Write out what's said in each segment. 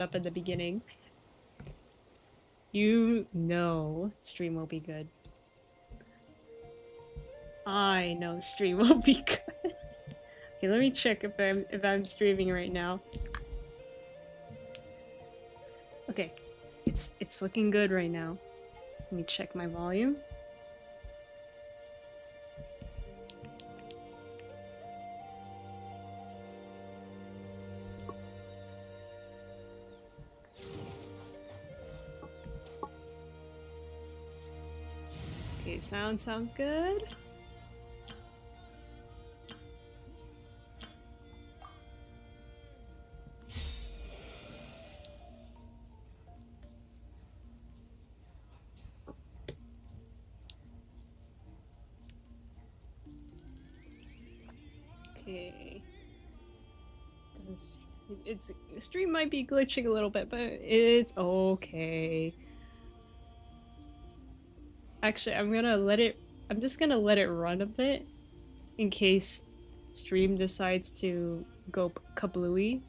up at the beginning. You know stream will be good. I know stream will be good. Okay, let me check if I'm streaming right now. Okay, it's looking good right now. Let me check my volume. Okay, sounds good. Okay. It's stream might be glitching a little bit, but it's okay. Actually, I'm just gonna let it run a bit in case stream decides to go kablooey.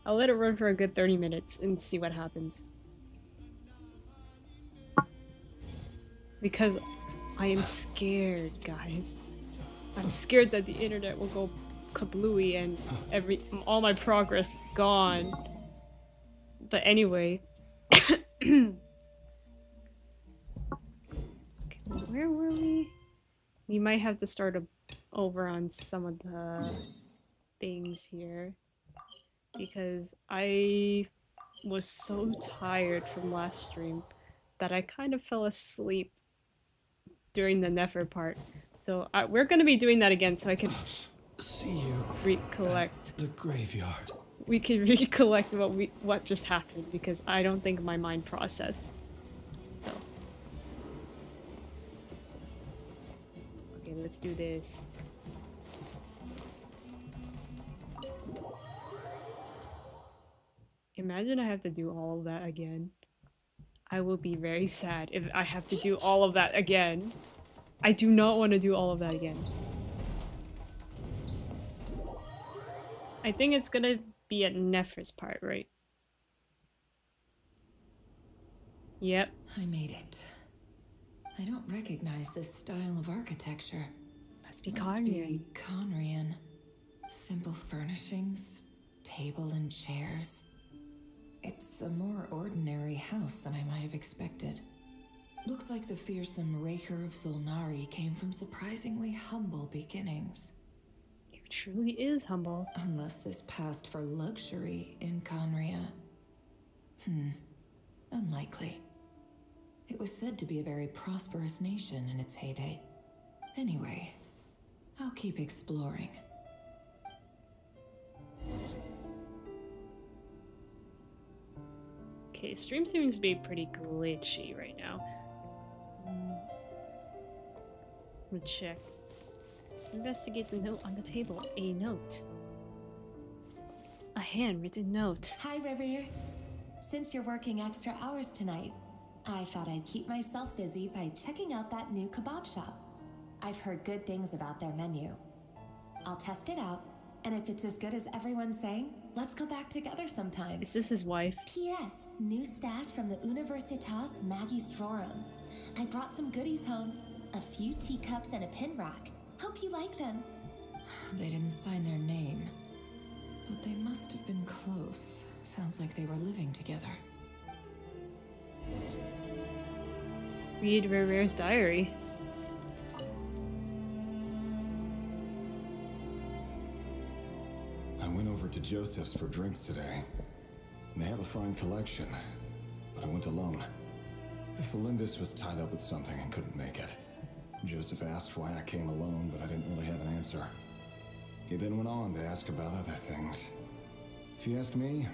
I'll let it run for a good 30 minutes and see what happens. Because I am scared, guys. I'm scared that the internet will go kablooey and all my progress gone. But anyway. Okay, where were we? We might have to start over on some of the things here. Because I was so tired from last stream that I kind of fell asleep during the Nefer part. So we're gonna be doing that again so I can see you recollect the graveyard. We can recollect what just happened because I don't think my mind processed. So okay, let's do this. Imagine I have to do all of that again. I will be very sad if I have to do all of that again. I do not want to do all of that again. I think it's gonna be at Nefer's part, right? Yep. I made it. I don't recognize this style of architecture. Must be Conrian. Conrian. Simple furnishings, table and chairs. It's a more ordinary house than I might have expected. Looks like the fearsome Rerir of Zulnari came from surprisingly humble beginnings. It truly is humble. Unless this passed for luxury in Conria. Unlikely. It was said to be a very prosperous nation in its heyday. Anyway, I'll keep exploring. Okay, stream seems to be pretty glitchy right now. We'll check. Investigate the note on the table. A note. A handwritten note. Hi, Rerir. Since you're working extra hours tonight, I thought I'd keep myself busy by checking out that new kebab shop. I've heard good things about their menu. I'll test it out, and if it's as good as everyone's saying, let's go back together sometime. Is this his wife? P.S. New stash from the Universitas Magistrorum. I brought some goodies home. A few teacups and a pin rack. Hope you like them. They didn't sign their name, but they must have been close. Sounds like they were living together. Read Rerir's diary. I went over to Joseph's for drinks today. They have a fine collection, but I went alone. Felindis was tied up with something and couldn't make it. Joseph asked why I came alone, but I didn't really have an answer. He then went on to ask about other things. If you ask me,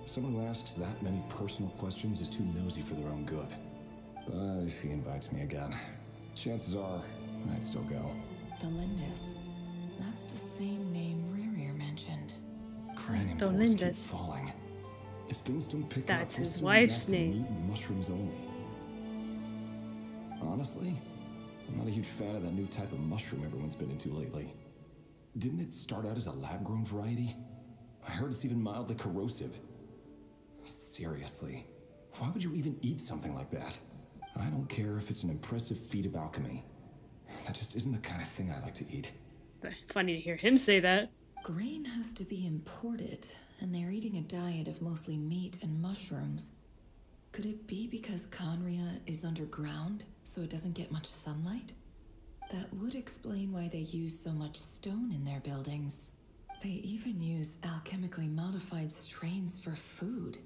someone who asks that many personal questions is too nosy for their own good. But if he invites me again, chances are I'd still go. Felindis. That's the same name Rerir mentioned. Krai and Felindis. keep falling. If things don't pick up, That's we'll his soon be wife's back to name. meat and mushrooms only. Honestly, I'm not a huge fan of that new type of mushroom everyone's been into lately. Didn't it start out as a lab-grown variety? I heard it's even mildly corrosive. Seriously, why would you even eat something like that? I don't care if it's an impressive feat of alchemy. That just isn't the kind of thing I like to eat. But funny to hear him say that. Grain has to be imported, and they're eating a diet of mostly meat and mushrooms. Could it be because Conria is underground, so it doesn't get much sunlight? That would explain why they use so much stone in their buildings. They even use alchemically modified strains for food.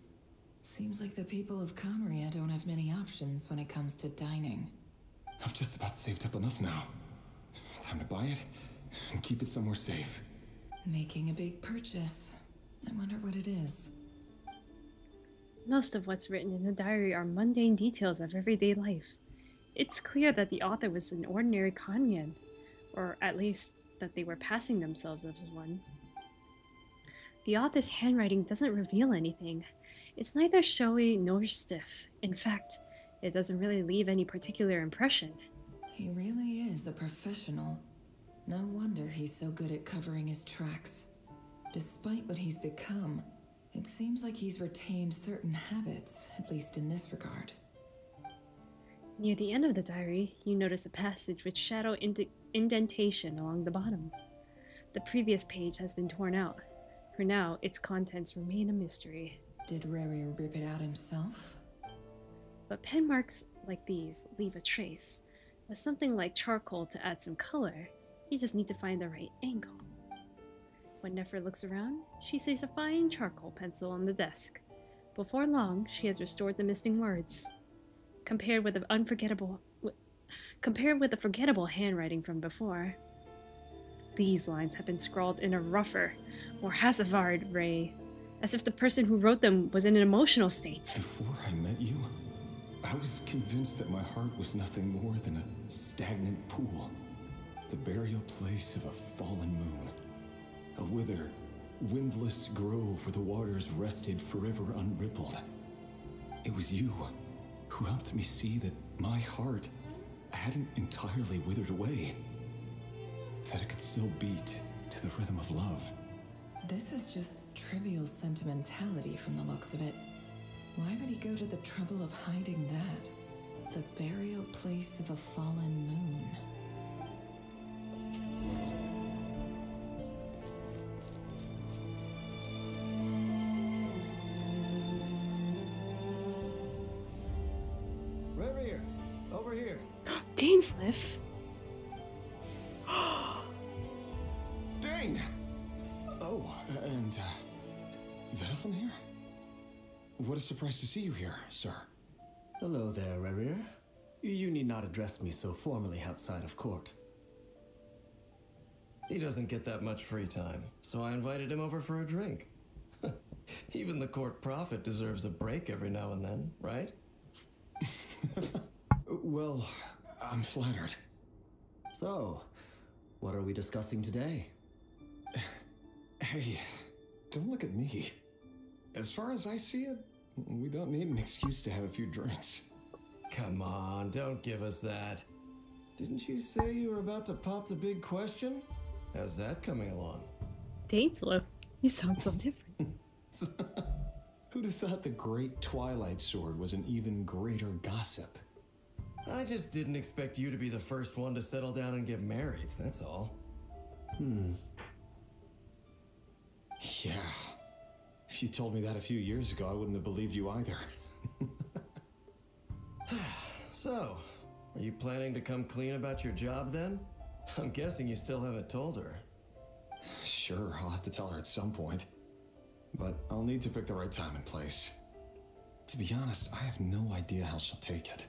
Seems like the people of Conria don't have many options when it comes to dining. I've just about saved up enough now. Time to buy it and keep it somewhere safe. Making a big purchase. I wonder what it is. Most of what's written in the diary are mundane details of everyday life. It's clear that the author was an ordinary Kanyan, or at least that they were passing themselves as one. The author's handwriting doesn't reveal anything. It's neither showy nor stiff. In fact, it doesn't really leave any particular impression. He really is a professional. No wonder he's so good at covering his tracks. Despite what he's become, it seems like he's retained certain habits, at least in this regard. Near the end of the diary, you notice a passage with shadow indentation along the bottom. The previous page has been torn out. For now, its contents remain a mystery. Did Rerir rip it out himself? But pen marks like these leave a trace. With something like charcoal to add some color, you just need to find the right angle. When Nefer looks around, she sees a fine charcoal pencil on the desk. Before long, she has restored the missing words. Compared with the forgettable handwriting from before, these lines have been scrawled in a rougher, more Hasavard way, as if the person who wrote them was in an emotional state. Before I met you, I was convinced that my heart was nothing more than a stagnant pool. The burial place of a fallen moon. A withered, windless grove where the waters rested forever unrippled. It was you who helped me see that my heart hadn't entirely withered away. That it could still beat to the rhythm of love. This is just trivial sentimentality from the looks of it. Why would he go to the trouble of hiding that? The burial place of a fallen moon. Rerir, over here. Dainsleif? Dane! Oh, and, Vedelson here? What a surprise to see you here, sir. Hello there, Rerir. You need not address me so formally outside of court. He doesn't get that much free time, so I invited him over for a drink. Even the court prophet deserves a break every now and then, right? Well, I'm flattered. So, what are we discussing today? Hey, don't look at me. As far as I see it, we don't need an excuse to have a few drinks. Come on, don't give us that. Didn't you say you were about to pop the big question? How's that coming along? Dainsleif? You sound so different. Who'd have thought the great Twilight Sword was an even greater gossip? I just didn't expect you to be the first one to settle down and get married, that's all. Yeah. If you told me that a few years ago, I wouldn't have believed you either. So, are you planning to come clean about your job then? I'm guessing you still haven't told her. Sure, I'll have to tell her at some point. But I'll need to pick the right time and place. To be honest, I have no idea how she'll take it.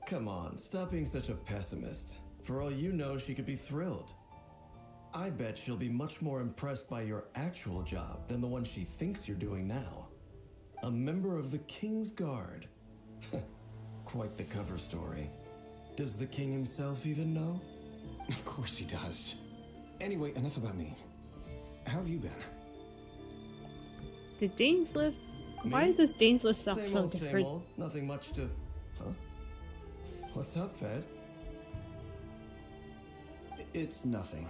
Come on, stop being such a pessimist. For all you know, she could be thrilled. I bet she'll be much more impressed by your actual job than the one she thinks you're doing now. A member of the King's Guard. Quite the cover story. Does the king himself even know? Of course he does. Anyway, enough about me. How have you been? Did Dainsleif? Me? Why does Dainsleif sound Same so old, different? same old. Nothing much to... Huh? What's up, Fed? It's nothing.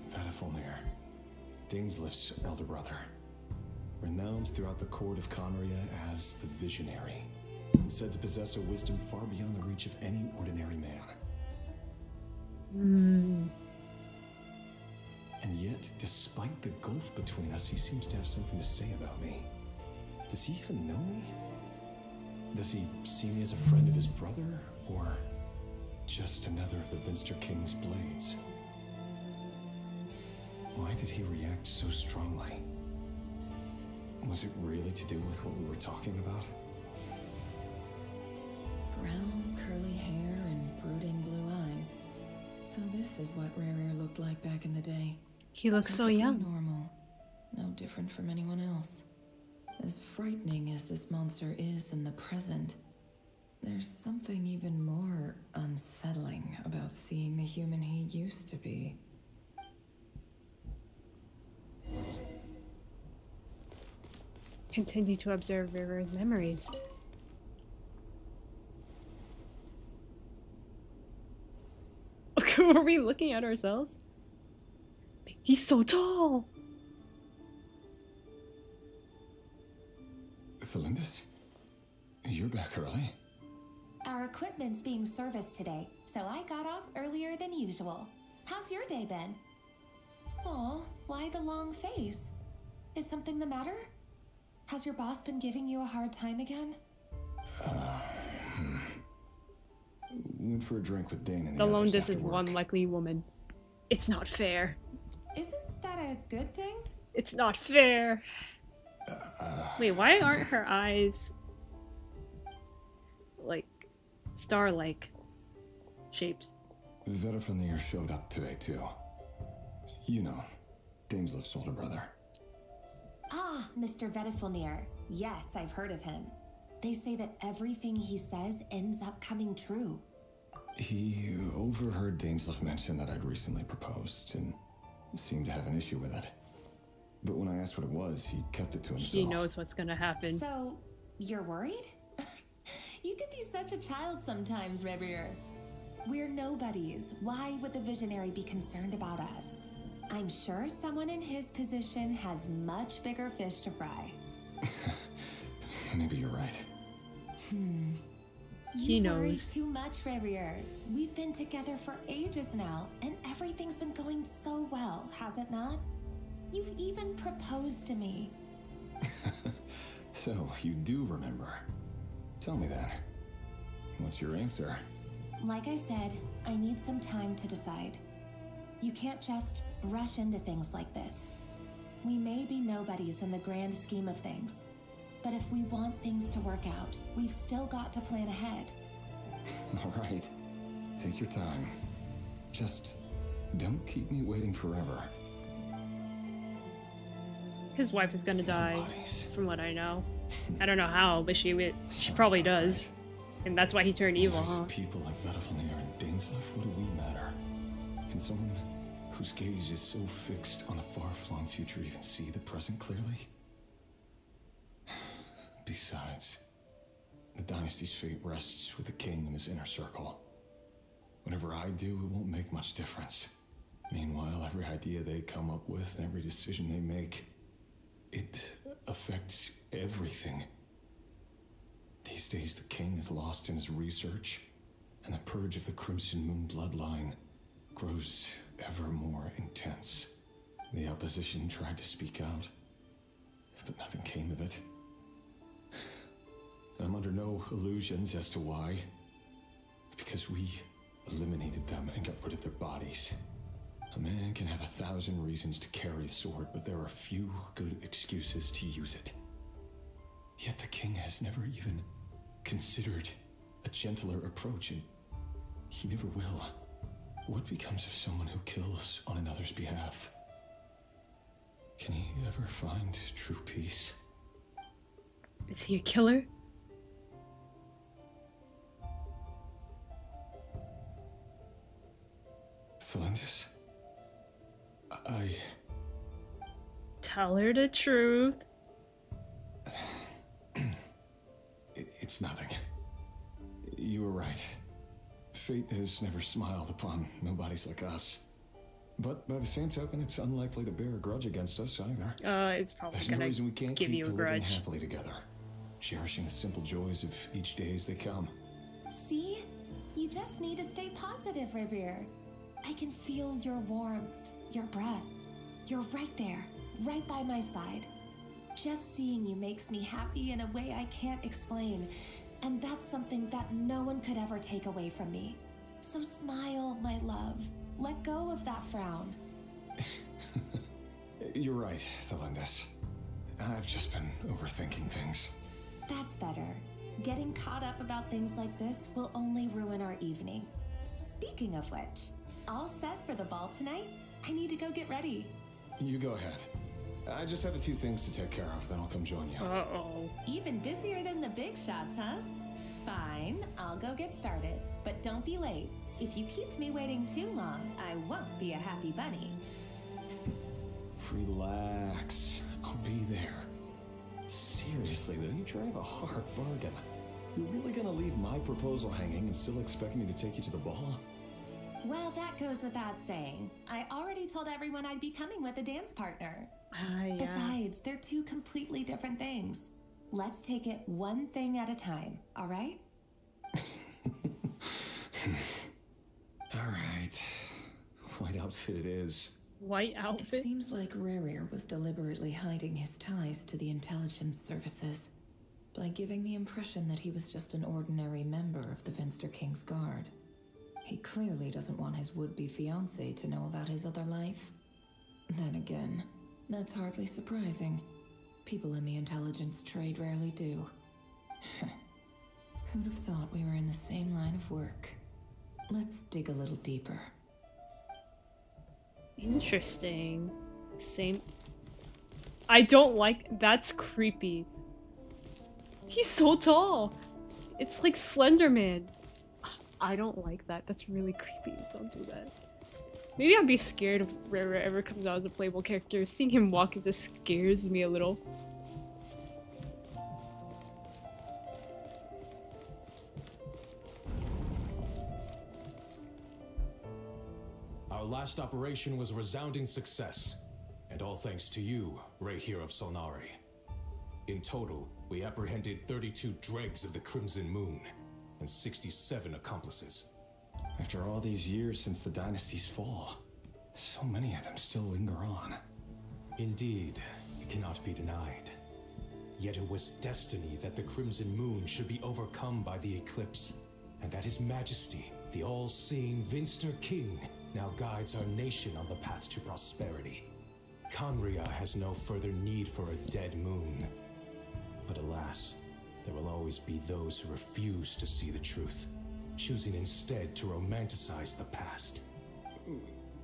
Vadafulnir, Dainsleif's elder brother. renowned throughout the court of Conria as the Visionary, and said to possess a wisdom far beyond the reach of any ordinary man. And yet, despite the gulf between us, he seems to have something to say about me. Does he even know me? Does he see me as a friend of his brother, or just another of the Vinster King's blades? Why did he react so strongly? Was it really to do with what we were talking about? Brown, curly hair and brooding blue eyes. So this is what Rerir looked like back in the day. He looks so Perfectly young. normal. No different from anyone else. As frightening as this monster is in the present, there's something even more unsettling about seeing the human he used to be. Continue to observe Rerir's memories. Were we looking at ourselves? He's so tall! Felindis? You're back early? Our equipment's being serviced today, so I got off earlier than usual. How's your day been? Aw, why the long face? Is something the matter? Has your boss been giving you a hard time again? Went for a drink with Dane and The others lone dis after is work. one likely woman. It's not fair. Isn't that a good thing? It's not fair. Wait, why aren't her eyes like star-like shapes? Vedifenir showed up today too. You know, Dainsleif's older brother. Ah, Mr. Vedifenir. Yes, I've heard of him. They say that everything he says ends up coming true. He overheard Dainsleif mention that I'd recently proposed and seemed to have an issue with it. But when I asked what it was, he kept it to himself. He knows what's gonna happen. So, you're worried? You can be such a child sometimes, Rerir. We're nobodies. Why would the Visionary be concerned about us? I'm sure someone in his position has much bigger fish to fry. Maybe you're right. He You worry knows. too much, Rerir. We've been together for ages now, and everything's been going so well, has it not? You've even proposed to me. So, you do remember. Tell me then. What's your answer? Like I said, I need some time to decide. You can't just rush into things like this. We may be nobodies in the grand scheme of things, but if we want things to work out, we've still got to plan ahead. All right. Take your time. Just don't keep me waiting forever. His wife is gonna die, Nobodies. from what I know. I don't know how, but she probably does. And that's why he turned In the evil, eyes huh? of people like Vedifenir and Dainsleif, what do we matter? Can someone whose gaze is so fixed on a far-flung future even see the present clearly? Besides, the dynasty's fate rests with the king and his inner circle. Whatever I do, it won't make much difference. Meanwhile, every idea they come up with and every decision they make, it affects everything. These days, the king is lost in his research, and the purge of the Crimson Moon bloodline grows ever more intense. The opposition tried to speak out, but nothing came of it. And I'm under no illusions as to why. Because we eliminated them and got rid of their bodies. A man can have 1,000 reasons to carry a sword, but there are few good excuses to use it. Yet the king has never even considered a gentler approach, and he never will. What becomes of someone who kills on another's behalf? Can he ever find true peace? Is he a killer? Thelindis? I... Tell her the truth. It's nothing. You were right. Fate has never smiled upon nobodies like us. But by the same token, it's unlikely to bear a grudge against us either. It's probably There's no gonna reason we can't give keep you a living grudge. happily together, cherishing the simple joys of each day as they come. See? You just need to stay positive, Rerir. I can feel your warmth, your breath. You're right there, right by my side. Just seeing you makes me happy in a way I can't explain. And that's something that no one could ever take away from me. So smile, my love. Let go of that frown. You're right, Thelindis. I've just been overthinking things. That's better. Getting caught up about things like this will only ruin our evening. Speaking of which, all set for the ball tonight? I need to go get ready. You go ahead. I just have a few things to take care of, then I'll come join you. Uh-oh. Even busier than the big shots, huh? Fine, I'll go get started. But don't be late. If you keep me waiting too long, I won't be a happy bunny. Relax. I'll be there. Seriously, though, you drive a hard bargain. You're really gonna leave my proposal hanging and still expect me to take you to the ball? Well, that goes without saying. I already told everyone I'd be coming with a dance partner. Yeah. Besides, they're two completely different things. Let's take it one thing at a time, all right? All right. White outfit it is. White It outfit? seems like Rerir was deliberately hiding his ties to the intelligence services by giving the impression that he was just an ordinary member of the Vinster King's Guard. He clearly doesn't want his would-be fiancée to know about his other life. Then again, that's hardly surprising. People in the intelligence trade rarely do. Who'd have thought we were in the same line of work? Let's dig a little deeper. Interesting. Same. I don't like. That's creepy. He's so tall. It's like Slender Man. I don't like that. That's really creepy. Don't do that. Maybe I'd be scared if Rerir ever comes out as a playable character. Seeing him walk just scares me a little. Our last operation was a resounding success, and all thanks to you, Rerir of Solnari. In total, we apprehended 32 dregs of the Crimson Moon, and 67 accomplices. After all these years since the dynasty's fall, so many of them still linger on. Indeed, it cannot be denied. Yet it was destiny that the Crimson Moon should be overcome by the eclipse, and that His Majesty, the all-seeing Vinster King, now guides our nation on the path to prosperity. Conria has no further need for a dead moon. But alas, there will always be those who refuse to see the truth, choosing instead to romanticize the past.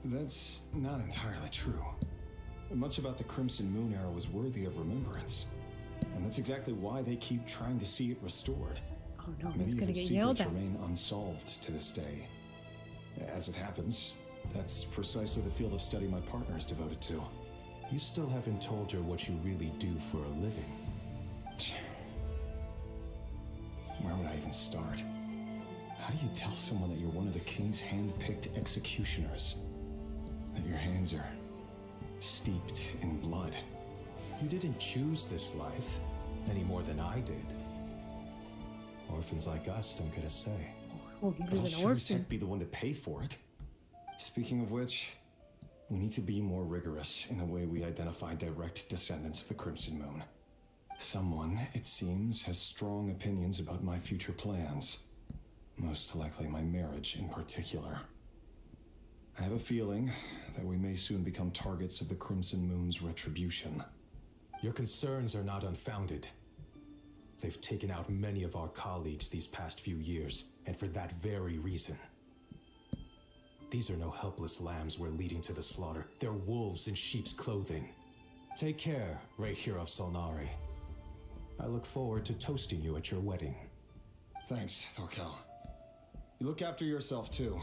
That's not entirely true. Much about the Crimson Moon era was worthy of remembrance. And that's exactly why they keep trying to see it restored. Oh no, Many he's of gonna its get yelled secrets at. remain unsolved to this day. As it happens, that's precisely the field of study my partner is devoted to. You still haven't told her what you really do for a living. Where would I even start? How do you tell someone that you're one of the king's hand-picked executioners? That your hands are steeped in blood? You didn't choose this life, any more than I did. Orphans like us don't get a say. Oh, he But was I'll an sure as orphan. heck be the one to pay for it. Speaking of which, we need to be more rigorous in the way we identify direct descendants of the Crimson Moon. Someone, it seems, has strong opinions about my future plans. Most likely my marriage in particular. I have a feeling that we may soon become targets of the Crimson Moon's retribution. Your concerns are not unfounded. They've taken out many of our colleagues these past few years, and for that very reason. These are no helpless lambs we're leading to the slaughter. They're wolves in sheep's clothing. Take care, Rerir of Solnari. I look forward to toasting you at your wedding. Thanks, Thorkel. You look after yourself, too.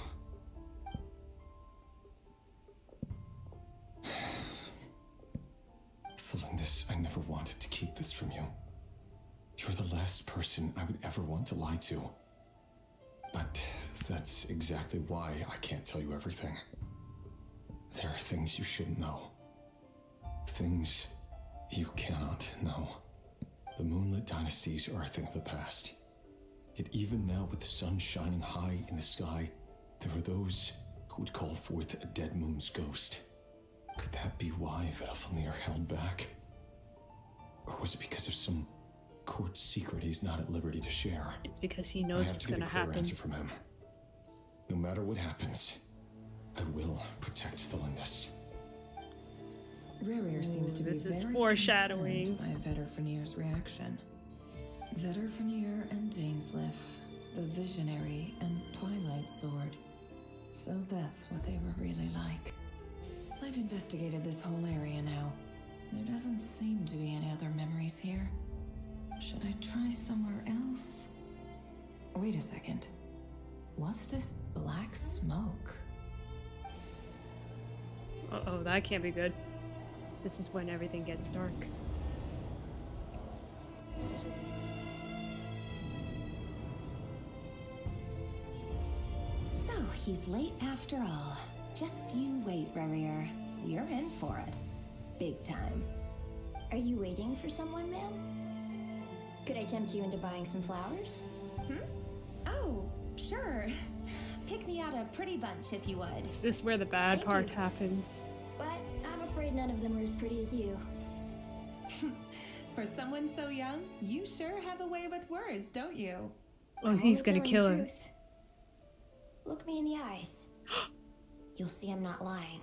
Thelindis, I never wanted to keep this from you. You're the last person I would ever want to lie to. But that's exactly why I can't tell you everything. There are things you shouldn't know. Things you cannot know. The moonlit dynasties are a thing of the past. Yet even now, with the sun shining high in the sky, there are those who would call forth a dead moon's ghost. Could that be why Vedalfnir held back? Or was it because of some court secret he's not at liberty to share? It's because he knows what's going to I have to get a clear happen. answer from him. No matter what happens, I will protect the Lindis. Rerir seems to be this is very foreshadowing. concerned by Vedalfnir's reaction. Vedalfnir and Dainsleif, the Visionary and Twilight Sword. So that's what they were really like. I've investigated this whole area now. There doesn't seem to be any other memories here. Should I try somewhere else? Wait a second. What's this black smoke? Uh-oh, that can't be good. This is when everything gets dark. So, he's late after all. Just you wait, Rerir. You're in for it. Big time. Are you waiting for someone, ma'am? Could I tempt you into buying some flowers? Oh, sure. Pick me out a pretty bunch if you would. Is this where the bad Thank part you. happens? But I'm afraid none of them are as pretty as you. For someone so young, you sure have a way with words, don't you? Oh, I'm he's only gonna telling kill the her. truth. Look me in the eyes. You'll see I'm not lying.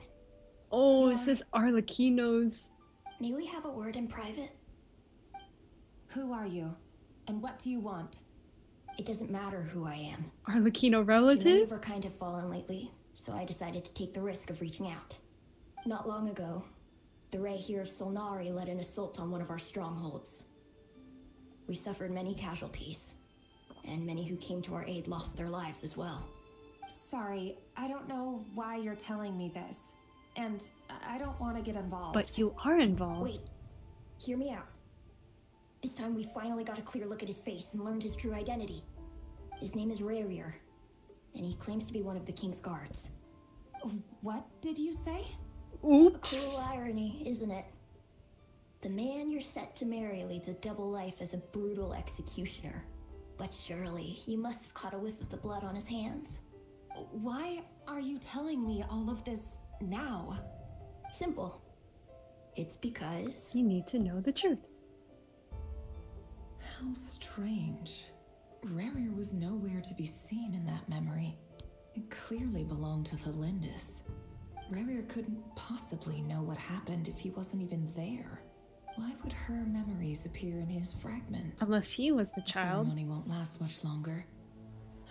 Oh, Yeah. is this Arlecchino's? May we have a word in private? Who are you? And what do you want? It doesn't matter who I am. Arlecchino Many of relative? her kind have fallen lately, so I decided to take the risk of reaching out. Not long ago, the Rerir of Solnari led an assault on one of our strongholds. We suffered many casualties, and many who came to our aid lost their lives as well. Sorry, I don't know why you're telling me this. And I don't want to get involved. But you are involved. Wait, hear me out. This time we finally got a clear look at his face and learned his true identity. His name is Rerir, and he claims to be one of the king's guards. What did you say? Oops. Cruel irony, isn't it? The man you're set to marry leads a double life as a brutal executioner. But surely, you must have caught a whiff of the blood on his hands. Why are you telling me all of this now? Simple. It's because... You need to know the truth. How strange. Rerir was nowhere to be seen in that memory. It clearly belonged to the Lindis. Rerir couldn't possibly know what happened if he wasn't even there. Why would her memories appear in his fragment? Unless he was the The child. ceremony won't last much longer.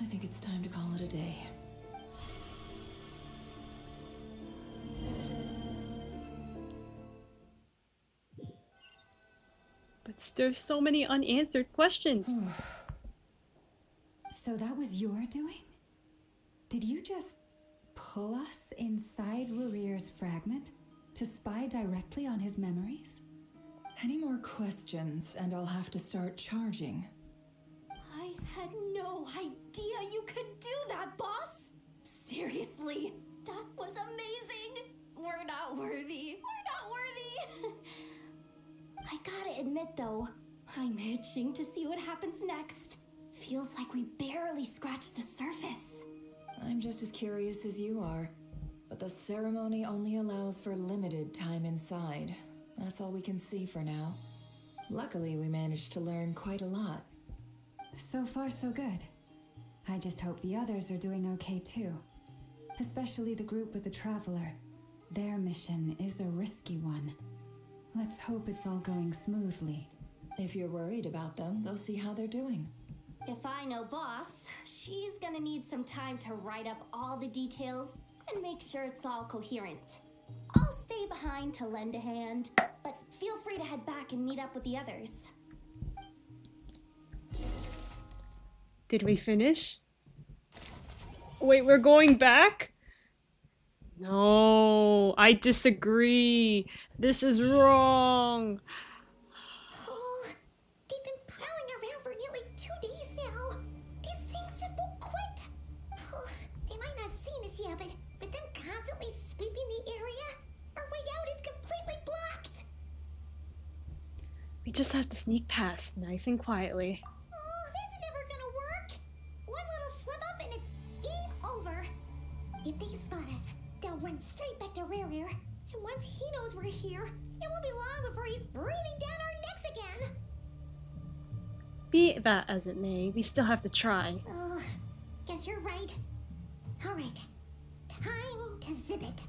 I think it's time to call it a day. But there's so many unanswered questions. So that was your doing? Did you just pull us inside Rerir's fragment to spy directly on his memories? Any more questions, and I'll have to start charging. I had no idea you could do that, boss! Seriously, that was amazing! We're not worthy. We're not worthy! I gotta admit though, I'm itching to see what happens next. Feels like we barely scratched the surface. I'm just as curious as you are, but the ceremony only allows for limited time inside. That's all we can see for now. Luckily, we managed to learn quite a lot. So far, so good. I just hope the others are doing okay too. Especially the group with the Traveler. Their mission is a risky one. Let's hope it's all going smoothly. If you're worried about them, go see how they're doing. If I know boss, she's gonna need some time to write up all the details and make sure it's all coherent. I'll stay behind to lend a hand, but feel free to head back and meet up with the others. Did we finish? Wait, we're going back? No, I disagree. This is wrong. Oh, they've been prowling around for nearly 2 days now. These things just won't quit. Oh, they might not have seen us yet, but them constantly sweeping the area We just have to sneak past, nice and quietly. Oh, that's never gonna work. One little slip up and it's game over. If they spot us, they'll run straight back to Rerir. And once he knows we're here, it won't be long before he's breathing down our necks again. Be that as it may, we still have to try. Oh, guess you're right. Alright, time to zip it.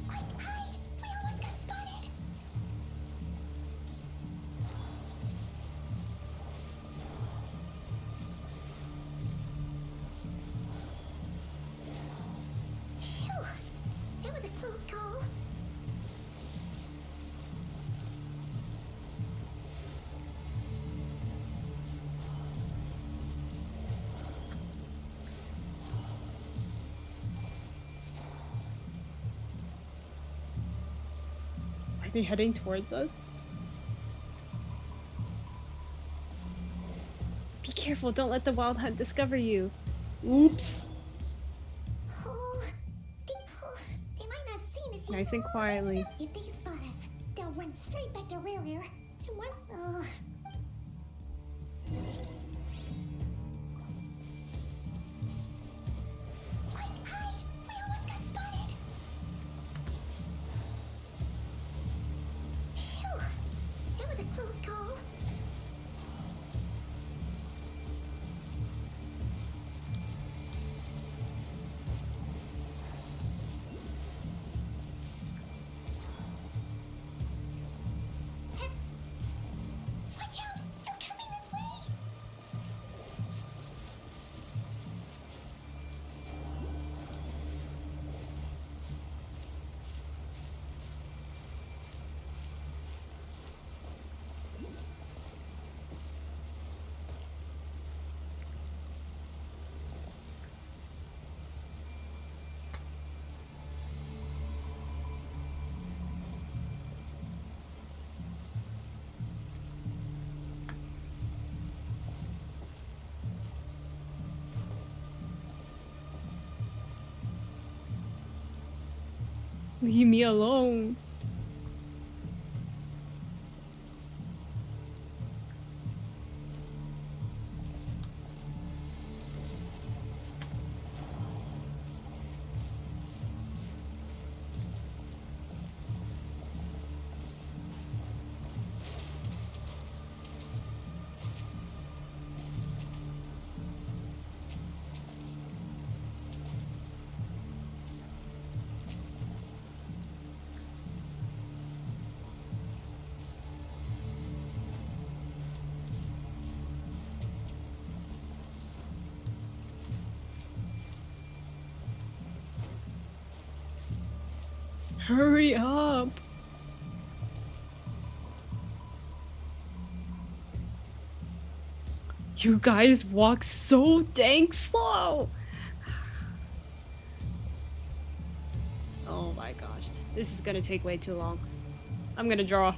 Quick, hide! We almost got spotted! Phew, that was a close call. Are they heading towards us? Be careful, don't let the wild hunt discover you. Oops. Oh, they might not have seen us yet. Nice and quietly. If they spot us, they'll run straight back to Rerir. And once, Quick, hide! We almost got spotted! Phew, that was a close call. Watch out! They're coming this way! Leave me alone. Hurry up. You guys walk so dang slow. Oh my gosh. This is gonna take way too long. I'm gonna draw.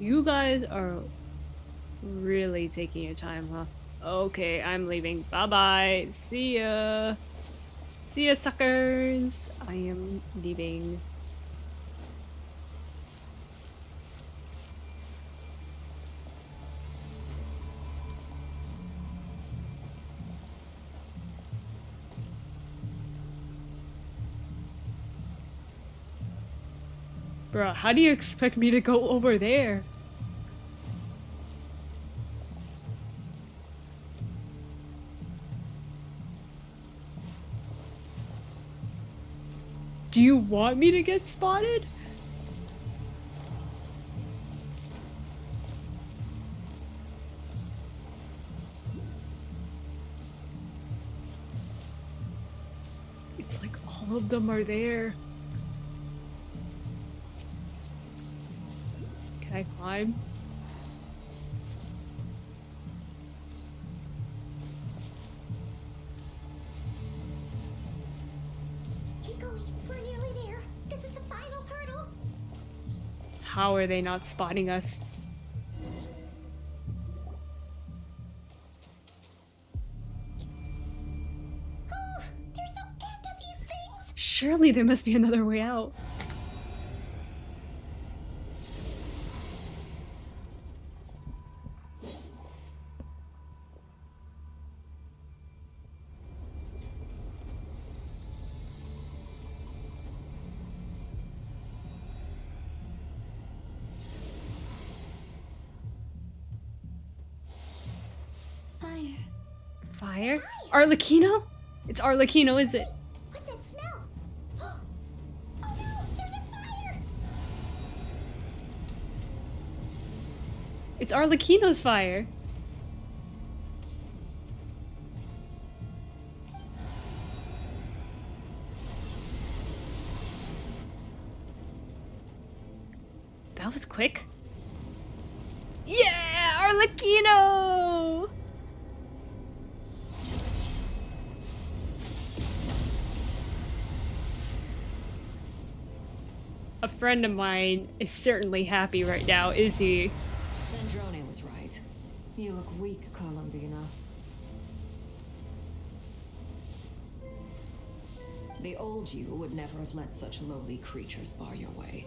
You guys are really taking your time, huh? Okay, I'm leaving. Bye-bye. See ya. See ya, suckers. I am leaving. Bruh, how do you expect me to go over there? Do you want me to get spotted? It's like all of them are there. Can I climb? Keep going. We're nearly there. This is the final hurdle. How are they not spotting us? Oh, you're so into these things. Surely there must be another way out. Fire. Fire? Arlecchino? It's Arlecchino, is it? What's that smell? Oh no, there's a fire! It's Arlecchino's fire. That was quick. Yeah, Arlecchino! A friend of mine is certainly happy right now, is he? Sandrone was right. You look weak, Columbina. The old you would never have let such lowly creatures bar your way.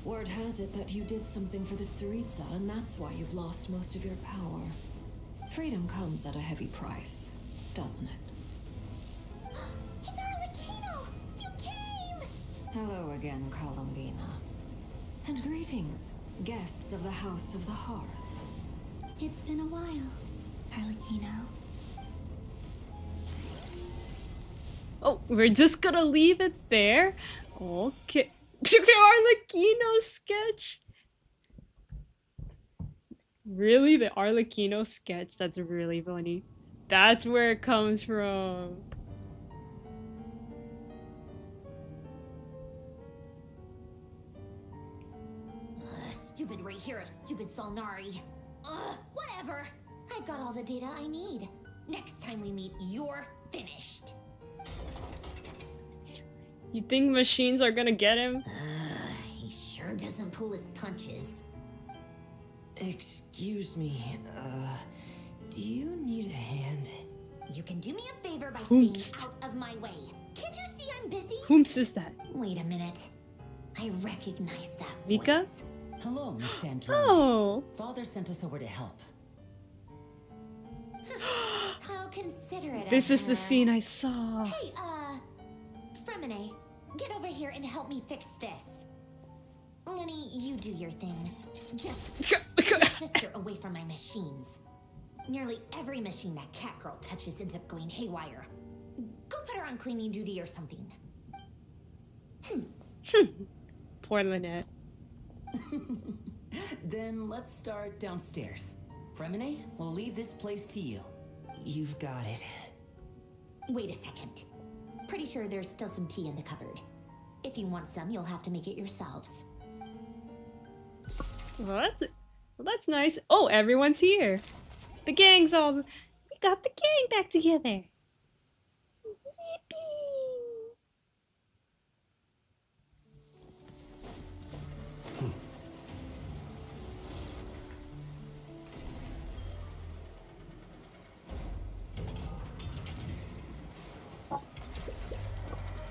Word has it that you did something for the Tsaritsa, and that's why you've lost most of your power. Freedom comes at a heavy price, doesn't it? It's Arlecchino! You came! Hello again, Columbina. And greetings, guests of the House of the Hearth. It's been a while, Arlecchino. Oh, we're just gonna leave it there? Okay. Arlecchino sketch? Really? The Arlecchino sketch? That's really funny. That's where it comes from. Stupid Rerir, stupid Solnari. Whatever. I've got all the data I need. Next time we meet, you're finished. You think machines are gonna get him? He sure doesn't pull his punches. Excuse me, do you need a hand? You can do me a favor by Whomst. staying out of my way. Can't you see I'm busy? Whomst is that? Wait a minute. I recognize that Mika? voice. Hello, Miss Sandrone. Oh! Father sent us over to help. How considerate This of is the her. scene I saw. Hey, Fremine, get over here and help me fix this. Lenny, you do your thing. Just keep your sister away from my machines. Nearly every machine that cat girl touches ends up going haywire. Go put her on cleaning duty or something. Poor Lynette. Then let's start downstairs. Fremine, we'll leave this place to you. You've got it. Wait a second. Pretty sure there's still some tea in the cupboard. If you want some, you'll have to make it yourselves. Well, that's nice. Oh, everyone's here. The gang's all... We got the gang back together. Yippee!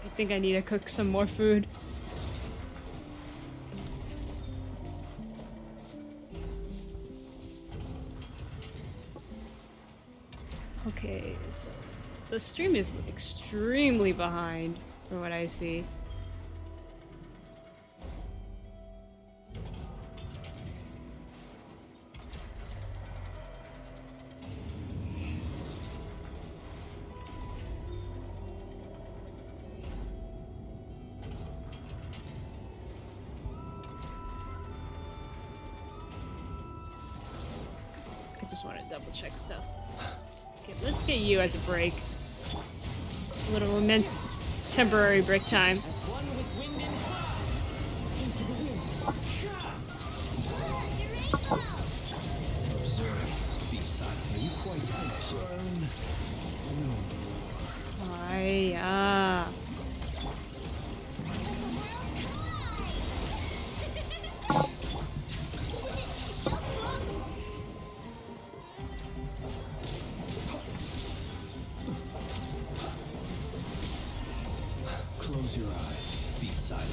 I think I need to cook some more food. Okay, so the stream is extremely behind from what I see. I just want to double check stuff. Okay, let's get you as a break. A little temporary break time. As one with wind and cloud. Into the wind. Observe. Be silent. Are you quite finished? Yeah. Close your eyes. Be silent.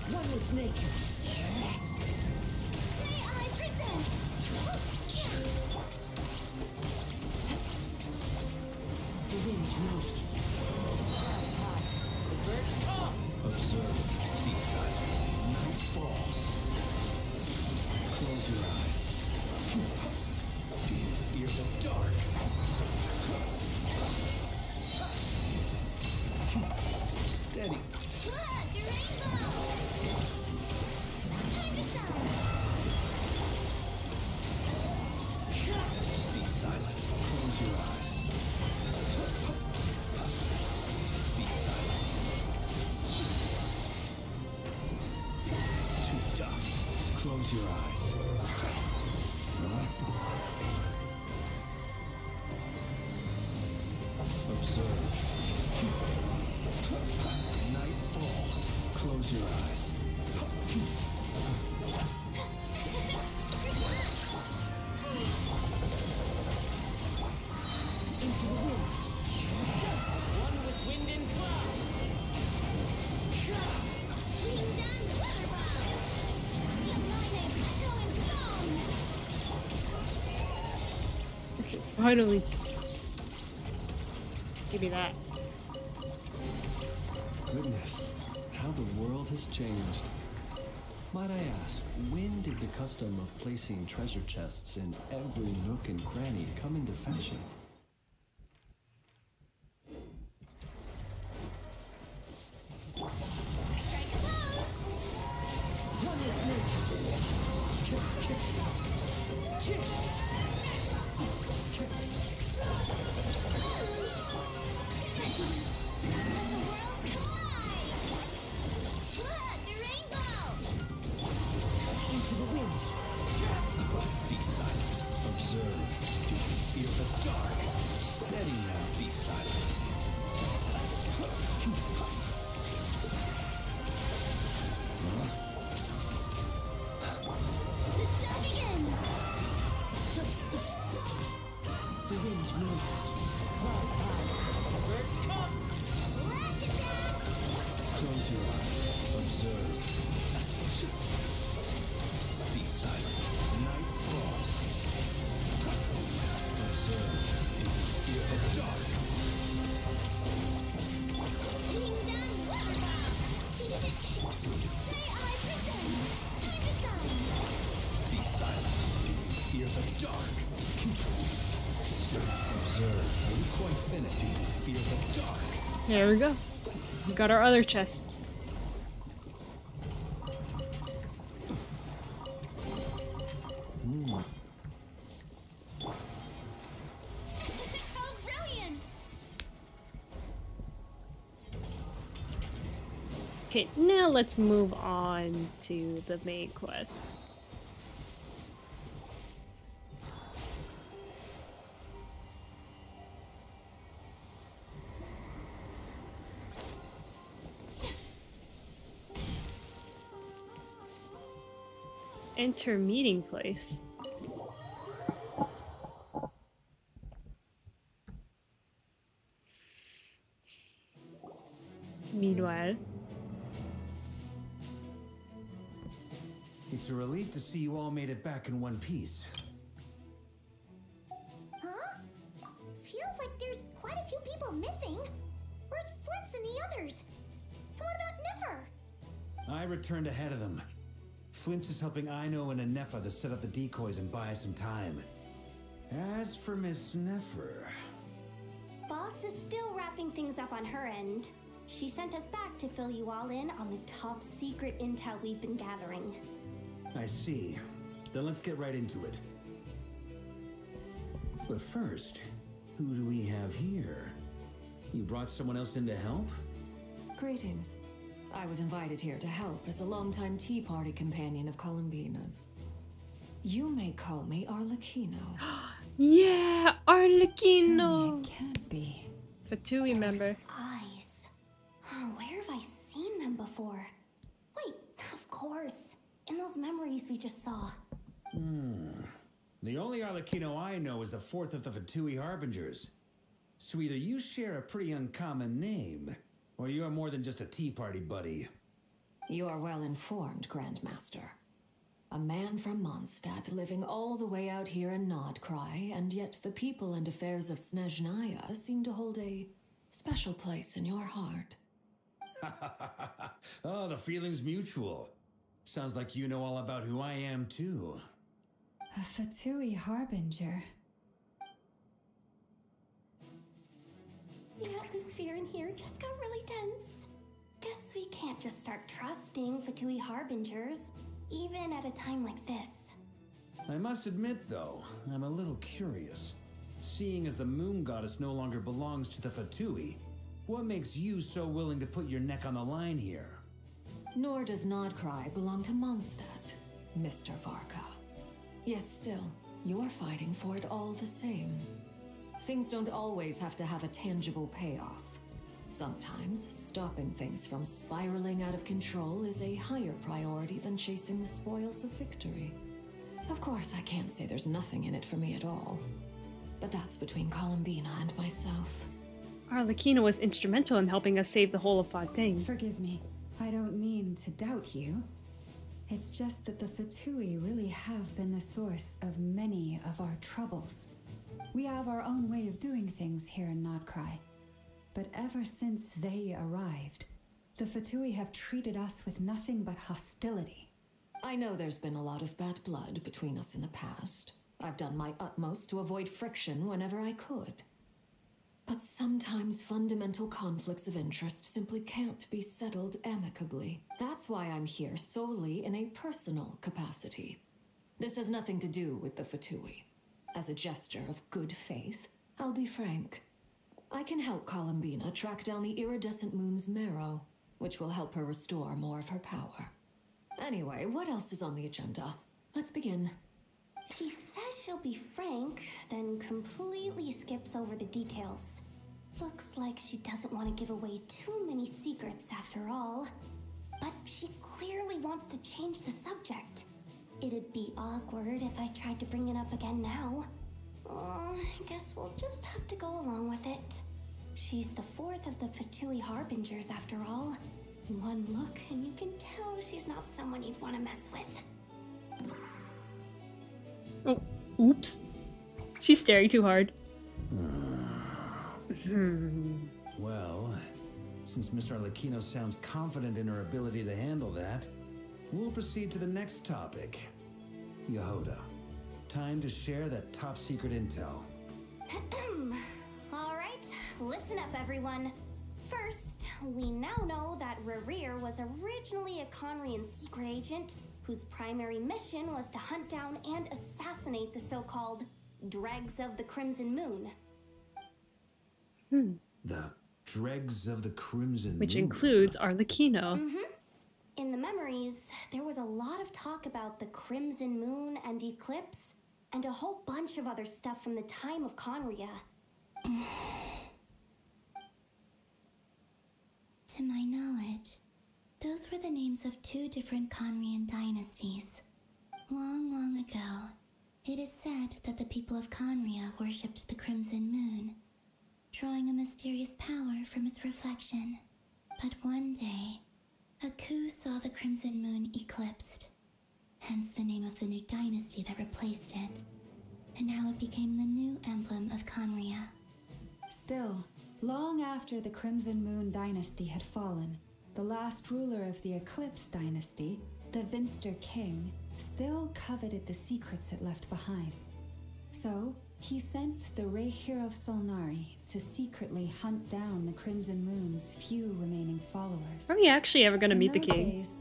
One with nature. The wind knows me. Clouds high. The birds come. Observe. Be silent. Night falls. Close your eyes. Do you fear the dark? Steady. Be silent. Close your eyes. Be silent. To dust. Close your eyes. Observe. Night falls. Close your eyes. Into the wind. As one with wind and cloud. Okay, finally. Give me that. Goodness, how the world has changed. Might I ask, when did the custom of placing treasure chests in every nook and cranny come into fashion? One with into the wind. Be silent. Observe. Do you fear the dark? Steady now. Be silent. The show begins! The wind knows it. Clouds high. The birds come. Lash attack! Close your eyes. Observe. Be silent. Night falls. Observe. Do you fear the dark? Kingdom Waterfall! May I present? Time to shine! Be silent. Do you fear the dark? Observe. Are you quite finished? Do you fear the dark? There we go. We got our other chest. How brilliant! Okay, now let's move on to the main quest. Enter meeting place. Meanwhile, It's a relief to see you all made it back in one piece. Huh? Feels like there's quite a few people missing. Where's Flint's and the others? And what about Niffer? I returned ahead of them. Flint is helping Aino and Anefa to set up the decoys and buy us some time. As for Miss Nefer... Boss is still wrapping things up on her end. She sent us back to fill you all in on the top secret intel we've been gathering. I see. Then let's get right into it. But first, who do we have here? You brought someone else in to help? Greetings. I was invited here to help as a longtime tea party companion of Columbina's. You may call me Arlecchino. Yeah, Arlecchino. It can't be. Fatui member. Eyes. Oh, where have I seen them before? Wait, of course. In those memories we just saw. The only Arlecchino I know is the fourth of the Fatui Harbingers. So either you share a pretty uncommon name, or you are more than just a tea party buddy. You are well informed, Grandmaster. A man from Mondstadt living all the way out here in Krai, and yet the people and affairs of Snezhnaya seem to hold a special place in your heart. Oh, the feeling's mutual. Sounds like you know all about who I am, too. A Fatui Harbinger. The atmosphere in here just got really tense. Guess we can't just start trusting Fatui Harbingers, even at a time like this. I must admit, though, I'm a little curious. Seeing as the moon goddess no longer belongs to the Fatui, what makes you so willing to put your neck on the line here? Nor does Krai belong to Mondstadt, Mr. Varka. Yet still, you're fighting for it all the same. Things don't always have to have a tangible payoff. Sometimes, stopping things from spiraling out of control is a higher priority than chasing the spoils of victory. Of course, I can't say there's nothing in it for me at all. But that's between Columbina and myself. Arlecchino was instrumental in helping us save the whole of Fontaine. Forgive me. I don't mean to doubt you. It's just that the Fatui really have been the source of many of our troubles. We have our own way of doing things here in Krai. But ever since they arrived, the Fatui have treated us with nothing but hostility. I know there's been a lot of bad blood between us in the past. I've done my utmost to avoid friction whenever I could. But sometimes fundamental conflicts of interest simply can't be settled amicably. That's why I'm here solely in a personal capacity. This has nothing to do with the Fatui. As a gesture of good faith, I'll be frank. I can help Columbina track down the iridescent moon's marrow, which will help her restore more of her power. Anyway, what else is on the agenda? Let's begin. She says she'll be frank, then completely skips over the details. Looks like she doesn't want to give away too many secrets after all. But she clearly wants to change the subject. It'd be awkward if I tried to bring it up again now. I guess we'll just have to go along with it. She's the fourth of the Fatui Harbingers after all. One look and you can tell she's not someone you'd want to mess with. Oh, oops. She's staring too hard. Well, since Miss Arlecchino sounds confident in her ability to handle that, we'll proceed to the next topic. Yehoda, time to share that top secret intel. Alright, listen up everyone. First, we now know that Rerir was originally a Conrian secret agent whose primary mission was to hunt down and assassinate the so-called Dregs of the Crimson Moon. The Dregs of the Crimson Which Moon. includes Arlecchino. In the memories, there was a lot of talk about the Crimson Moon and Eclipse, and a whole bunch of other stuff from the time of Conria. To my knowledge, those were the names of two different Conrian dynasties. Long, long ago, it is said that the people of Conria worshipped the Crimson Moon, drawing a mysterious power from its reflection. But one day, a coup saw the Crimson Moon eclipsed, hence the name of the new dynasty that replaced it, and how it became the new emblem of Conria. Still, long after the Crimson Moon dynasty had fallen, the last ruler of the Eclipse dynasty, the Vinster King, still coveted the secrets it left behind. So, he sent the Rerir of Solnari to secretly hunt down the Crimson Moon's few remaining followers. Are we actually ever gonna meet the In those king? days,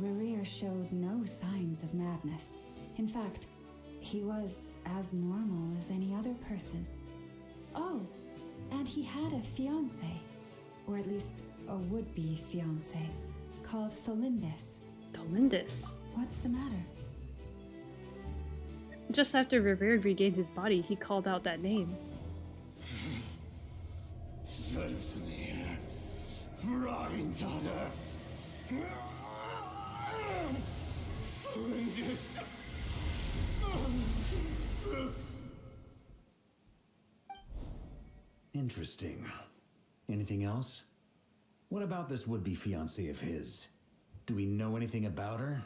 Rerir showed no signs of madness. In fact, he was as normal as any other person. Oh, and he had a fiancé, or at least a would-be fiancé, called Tholindis. Tholindis? What's the matter? Just after Rerir regained his body, he called out that name. Symphony. Freundade. Flinders. Interesting. Anything else? What about this would-be fiancé of his? Do we know anything about her?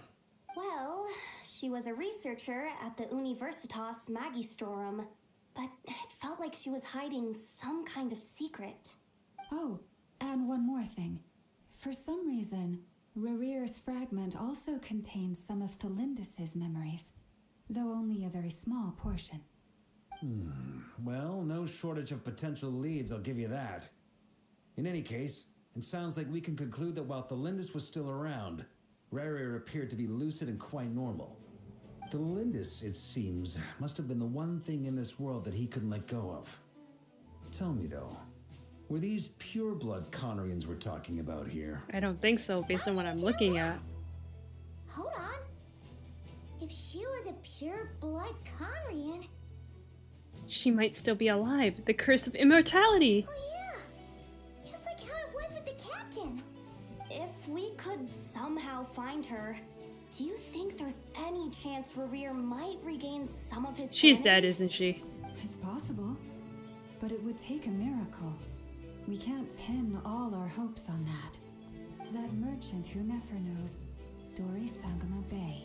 Well, she was a researcher at the Universitas Magistrorum, but it felt like she was hiding some kind of secret. Oh, and one more thing. For some reason, Rerir's fragment also contains some of Tholindis' memories, though only a very small portion. Well, no shortage of potential leads, I'll give you that. In any case, it sounds like we can conclude that while Tholindis was still around, Rerir appeared to be lucid and quite normal. Tholindis, it seems, must have been the one thing in this world that he couldn't let go of. Tell me, though, were these pure-blood Conrians we're talking about here? I don't think so, based on what I'm looking at. Hold on. If she was a pure blood Conrian. She might still be alive. The curse of immortality! Oh yeah! Just like how it was with the captain. If we could somehow find her, do you think there's any chance Rerir might regain some of his She's sanity? dead, isn't she? It's possible, but it would take a miracle. We can't pin all our hopes on that. That merchant who Nefer knows, Dori Sangama Bay.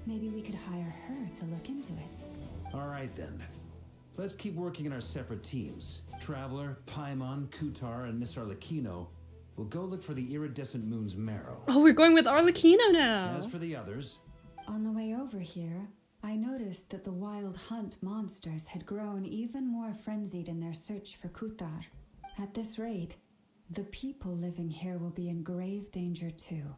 Maybe we could hire her to look into it. All right, then. Let's keep working in our separate teams. Traveler, Paimon, Kutar, and Miss Arlecchino will go look for the iridescent moon's marrow. Oh, we're going with Arlecchino now! As for the others... On the way over here, I noticed that the Wild Hunt monsters had grown even more frenzied in their search for Kutar. At this rate, the people living here will be in grave danger too.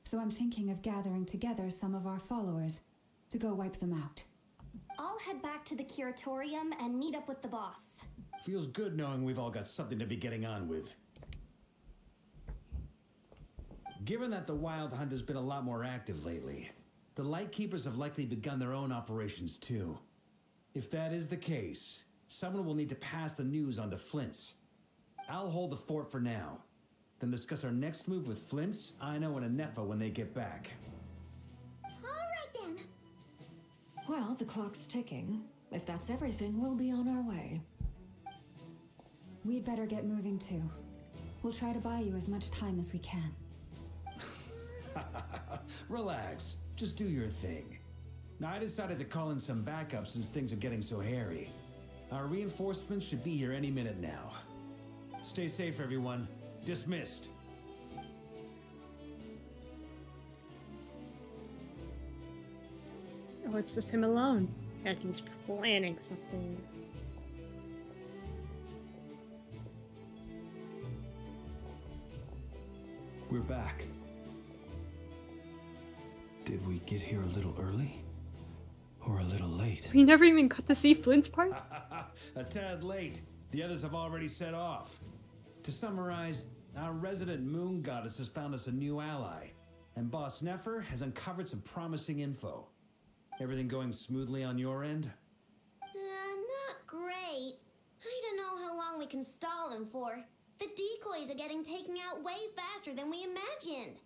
So I'm thinking of gathering together some of our followers to go wipe them out. I'll head back to the curatorium and meet up with the boss. Feels good knowing we've all got something to be getting on with. Given that the Wild Hunt has been a lot more active lately, the Lightkeepers have likely begun their own operations too. If that is the case, someone will need to pass the news on to Flint's. I'll hold the fort for now, then discuss our next move with Flint's, Aino, and Anefa when they get back. Alright then. Well, the clock's ticking. If that's everything, we'll be on our way. We'd better get moving too. We'll try to buy you as much time as we can. Relax. Just do your thing. Now, I decided to call in some backup since things are getting so hairy. Our reinforcements should be here any minute now. Stay safe, everyone. Dismissed. Oh, it's just him alone. And he's planning something. We're back. Did we get here a little early? Or a little late? We never even got to see Flint's part? A tad late. The others have already set off. To summarize, our resident moon goddess has found us a new ally, and Boss Nefer has uncovered some promising info. Everything going smoothly on your end? Not great. I don't know how long we can stall them for. The decoys are getting taken out way faster than we imagined.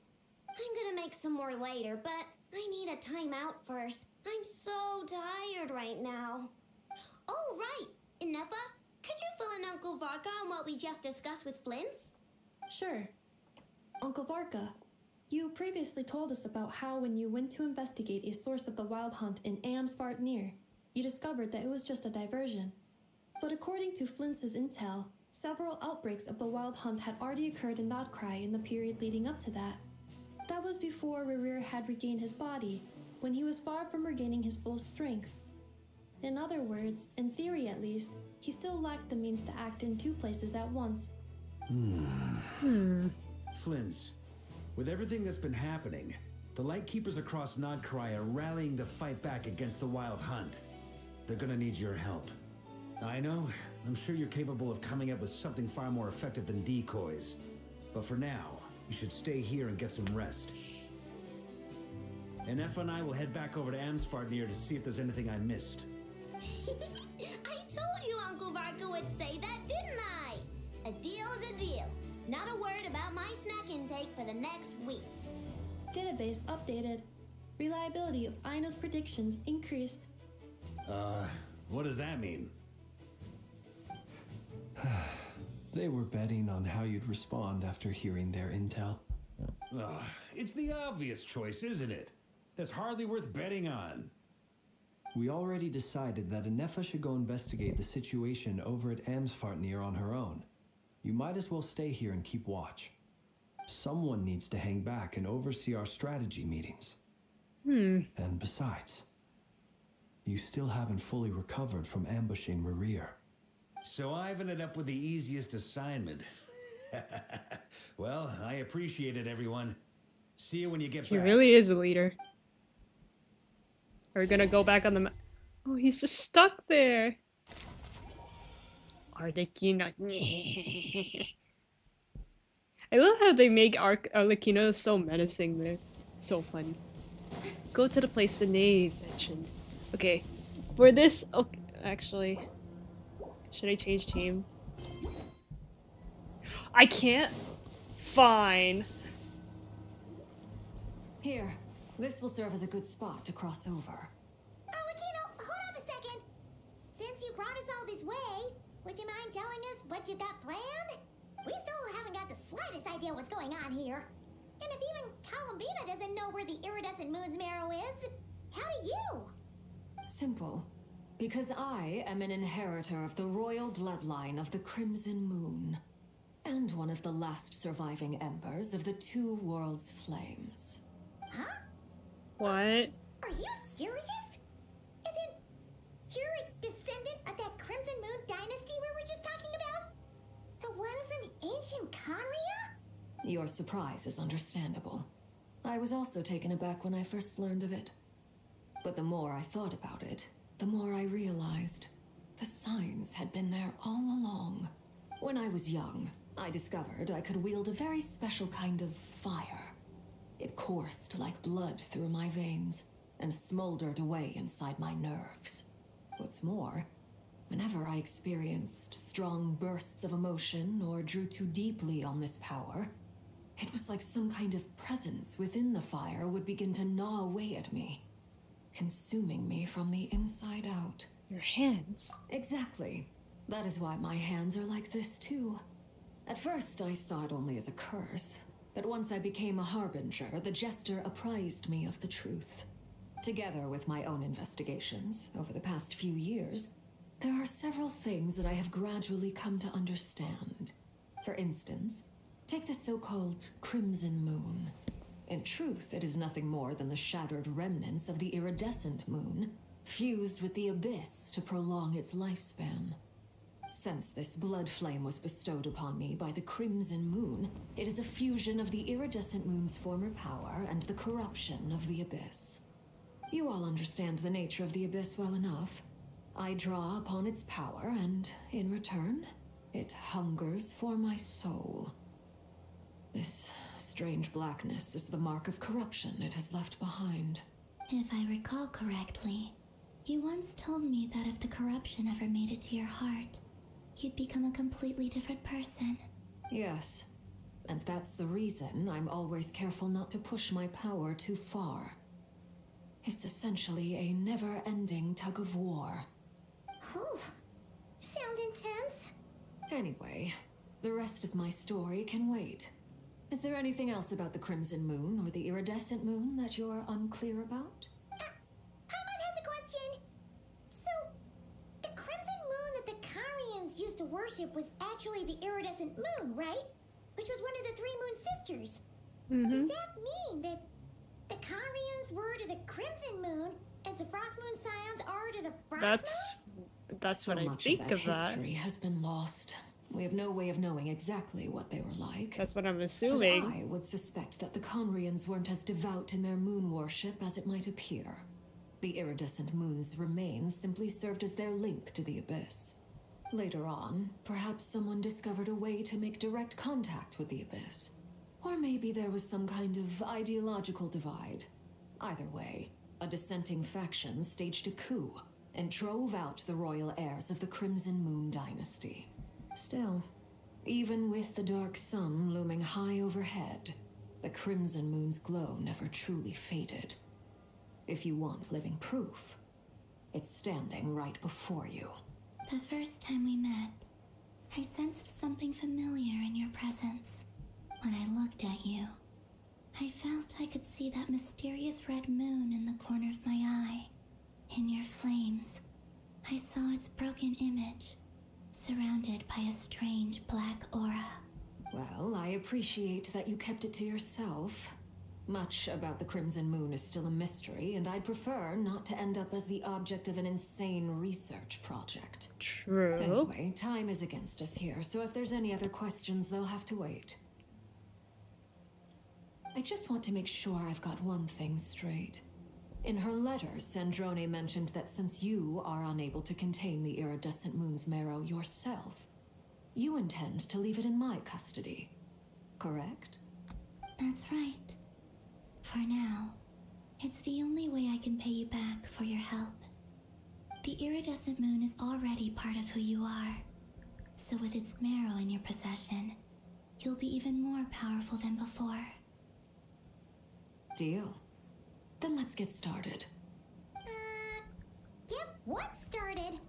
I'm gonna make some more later, but I need a timeout first. I'm so tired right now. Oh, right. Inefa, could you fill in Uncle Varka on what we just discussed with Flint's? Sure. Uncle Varka, you previously told us about how when you went to investigate a source of the Wild Hunt in Amsvartnir, you discovered that it was just a diversion. But according to Flint's intel, several outbreaks of the Wild Hunt had already occurred in Krai in the period leading up to that. That was before Rerir had regained his body, when he was far from regaining his full strength. In other words, in theory at least, he still lacked the means to act in two places at once. Flint's, with everything that's been happening, The Lightkeepers across Krai are rallying to fight back against the Wild Hunt. They're gonna need your help. I know, I'm sure you're capable of coming up with something far more effective than decoys. But for now, you should stay here and get some rest. And Effa and I will head back over to Amsfartnir to see if there's anything I missed. I told you Uncle Varka would say that, didn't I? A deal's a deal. Not a word about my snack intake for the next week. Database updated. Reliability of Aino's predictions increased. What does that mean? They were betting on how you'd respond after hearing their intel. It's the obvious choice, isn't it? That's hardly worth betting on. We already decided that Anefa should go investigate the situation over at Amsfartnir on her own. You might as well stay here and keep watch. Someone needs to hang back and oversee our strategy meetings. And besides, you still haven't fully recovered from ambushing Rerir. So I've ended up with the easiest assignment. Well, I appreciate it, everyone. See you when you get back. He really is a leader. Are we gonna go back on the Oh, he's just stuck there. Arlecchino. I love how they make Arlecchino so menacing there. So funny. Go to the place the knave mentioned. Okay. For this... Okay, actually... Should I change team? I can't? Fine. Here, this will serve as a good spot to cross over. Arlecchino, hold up a second. Since you brought us all this way, would you mind telling us what you got planned? We still haven't got the slightest idea what's going on here. And if even Columbina doesn't know where the iridescent moon's marrow is, how do you? Simple. Because I am an inheritor of the royal bloodline of the Crimson Moon, and one of the last surviving embers of the Two Worlds Flames. Huh? What? Are you serious? Isn't you're a descendant of that Crimson Moon dynasty we were just talking about? The one from ancient Conria? Your surprise is understandable. I was also taken aback when I first learned of it. But the more I thought about it, the more I realized the signs had been there all along. When I was young, I discovered I could wield a very special kind of fire. It coursed like blood through my veins and smoldered away inside my nerves. What's more, whenever I experienced strong bursts of emotion or drew too deeply on this power, it was like some kind of presence within the fire would begin to gnaw away at me, consuming me from the inside out. Your hands. Exactly. That is why my hands are like this too. At first I saw it only as a curse, but once I became a harbinger, the jester apprised me of the truth. Together with my own investigations over the past few years, there are several things that I have gradually come to understand. For instance, take the so-called Crimson Moon. In truth, it is nothing more than the shattered remnants of the iridescent moon, fused with the abyss to prolong its lifespan. Since this blood flame was bestowed upon me by the Crimson Moon, it is a fusion of the iridescent moon's former power and the corruption of the abyss. You all understand the nature of the abyss well enough. I draw upon its power, and in return, it hungers for my soul. This strange blackness is the mark of corruption it has left behind. If I recall correctly, you once told me that if the corruption ever made it to your heart, you'd become a completely different person. Yes, and that's the reason I'm always careful not to push my power too far. It's essentially a never-ending tug of war. Whew. Sounds intense. Anyway, the rest of my story can wait. Is there anything else about the Crimson Moon or the Iridescent Moon that you're unclear about? Paimon has a question. So, the Crimson Moon that the Karians used to worship was actually the Iridescent Moon, right? Which was one of the three Moon sisters. Does that mean that the Karians were to the Crimson Moon as the Frost Moon Scions are to the Frost Moon? That's So what I much think of that. history has been lost. We have no way of knowing exactly what they were like. That's what I'm But assuming. I would suspect that the Conrians weren't as devout in their moon worship as it might appear. The iridescent moon's remains simply served as their link to the abyss. Later on, perhaps someone discovered a way to make direct contact with the abyss. Or maybe there was some kind of ideological divide. Either way, a dissenting faction staged a coup and drove out the royal heirs of the Crimson Moon dynasty. Still, even with the dark sun looming high overhead, the Crimson Moon's glow never truly faded. If you want living proof, it's standing right before you. The first time we met, I sensed something familiar in your presence. When I looked at you, I felt I could see that mysterious red moon in the corner of my eye. In your flames, I saw its broken image, surrounded by a strange black aura. Well, I appreciate that you kept it to yourself. Much about the Crimson Moon is still a mystery, and I'd prefer not to end up as the object of an insane research project. True. Anyway, time is against us here, so if there's any other questions, they'll have to wait. I just want to make sure I've got one thing straight. In her letter, Sandrone mentioned that since you are unable to contain the iridescent moon's marrow yourself, you intend to leave it in my custody. Correct? That's right. For now, it's the only way I can pay you back for your help. The iridescent moon is already part of who you are. So with its marrow in your possession, you'll be even more powerful than before. Deal. Then let's get started. Get what started?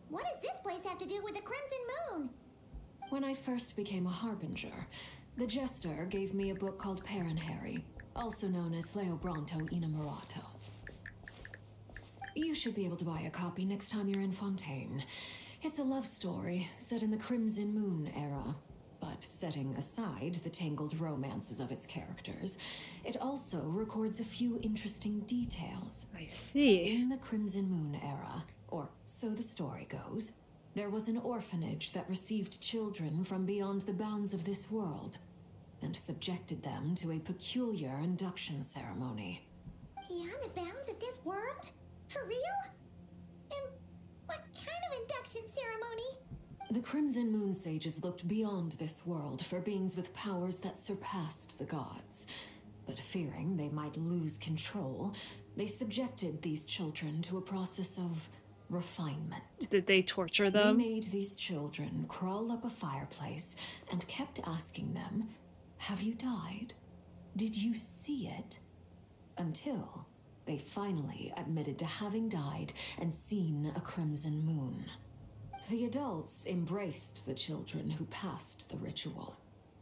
What does this place have to do with the Crimson Moon? When I first became a harbinger, the jester gave me a book called Paranhari, also known as Leobranto Inamorato. You should be able to buy a copy next time you're in Fontaine. It's a love story set in the Crimson Moon era, but setting aside the tangled romances of its characters, it also records a few interesting details. I see. In the Crimson Moon era, or so the story goes, there was an orphanage that received children from beyond the bounds of this world and subjected them to a peculiar induction ceremony. Beyond the bounds of this world? For real? And what kind of induction ceremony? The Crimson Moon sages looked beyond this world for beings with powers that surpassed the gods. But fearing they might lose control, they subjected these children to a process of refinement. Did they torture them? They made these children crawl up a fireplace and kept asking them, "Have you died? Did you see it?" Until they finally admitted to having died and seen a crimson moon. The adults embraced the children who passed the ritual,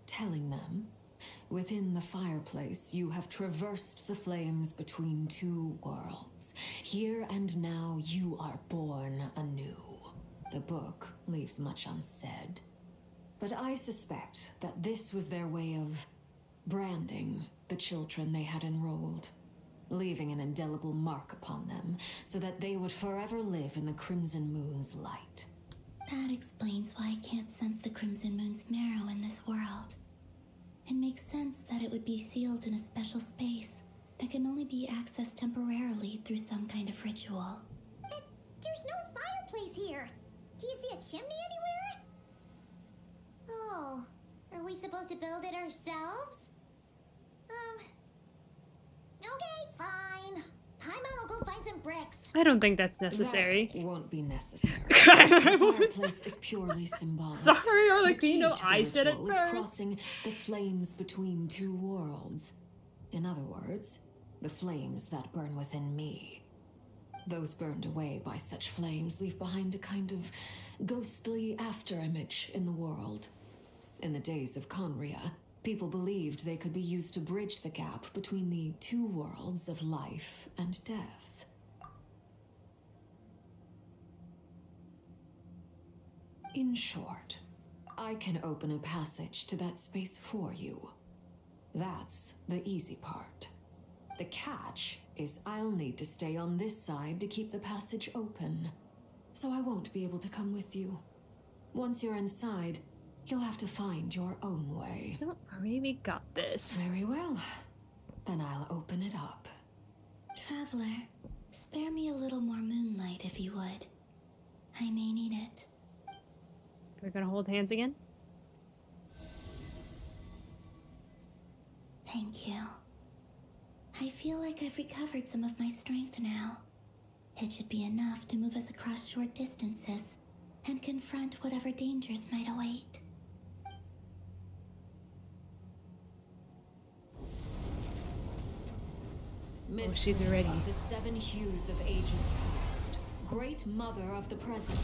telling them, "Within the fireplace, you have traversed the flames between two worlds. Here and now, you are born anew." The book leaves much unsaid, but I suspect that this was their way of branding the children they had enrolled, leaving an indelible mark upon them so that they would forever live in the Crimson Moon's light. That explains why I can't sense the Crimson Moon's marrow in this world. It makes sense that it would be sealed in a special space that can only be accessed temporarily through some kind of ritual. But there's no fireplace here. Do you see a chimney anywhere? Oh, are we supposed to build it ourselves? Okay, fine. Time out, I'll go find some bricks. I don't think that's necessary. That won't be necessary. I The won't- fireplace is purely symbolic. Sorry, The key Arlecchino, to the I said it ritual is first. crossing the flames between two worlds. In other words, the flames that burn within me. Those burned away by such flames leave behind a kind of ghostly afterimage in the world. In the days of Conria, people believed they could be used to bridge the gap between the two worlds of life and death. In short, I can open a passage to that space for you. That's the easy part. The catch is I'll need to stay on this side to keep the passage open, so I won't be able to come with you. Once you're inside, You'll have to find your own way. Don't worry, we got this. Very well. Then I'll open it up. Traveler, spare me a little more moonlight if you would. I may need it. We're gonna hold hands again? Thank you. I feel like I've recovered some of my strength now. It should be enough to move us across short distances and confront whatever dangers might await. Oh, she's ready. Of the seven hues of ages past, great mother of the present,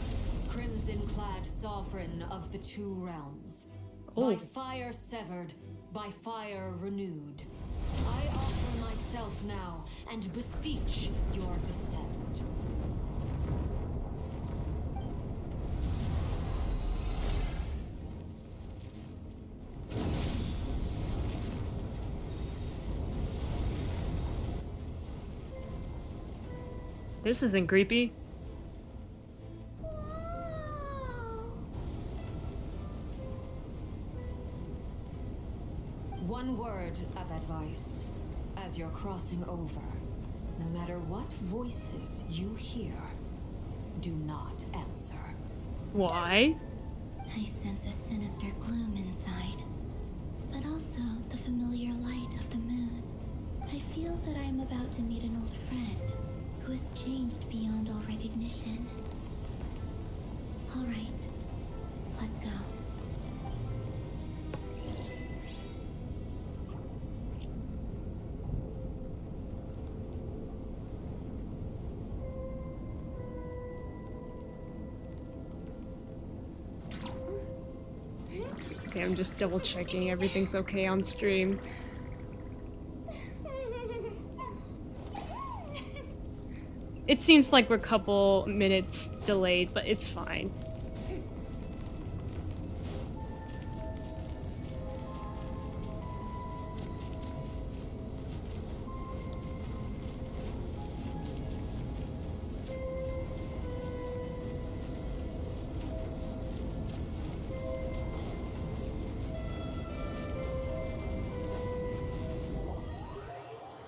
crimson-clad sovereign of the two realms. Oh. By fire severed, by fire renewed. I offer myself now and beseech your descent. This isn't creepy. One word of advice. As you're crossing over, no matter what voices you hear, do not answer. Why? I sense a sinister gloom inside, but also the familiar light of the moon. I feel that I am about to meet an old friend who has changed beyond all recognition. All right, let's go. Okay, I'm just double checking everything's okay on stream. It seems like we're a couple minutes delayed, but it's fine.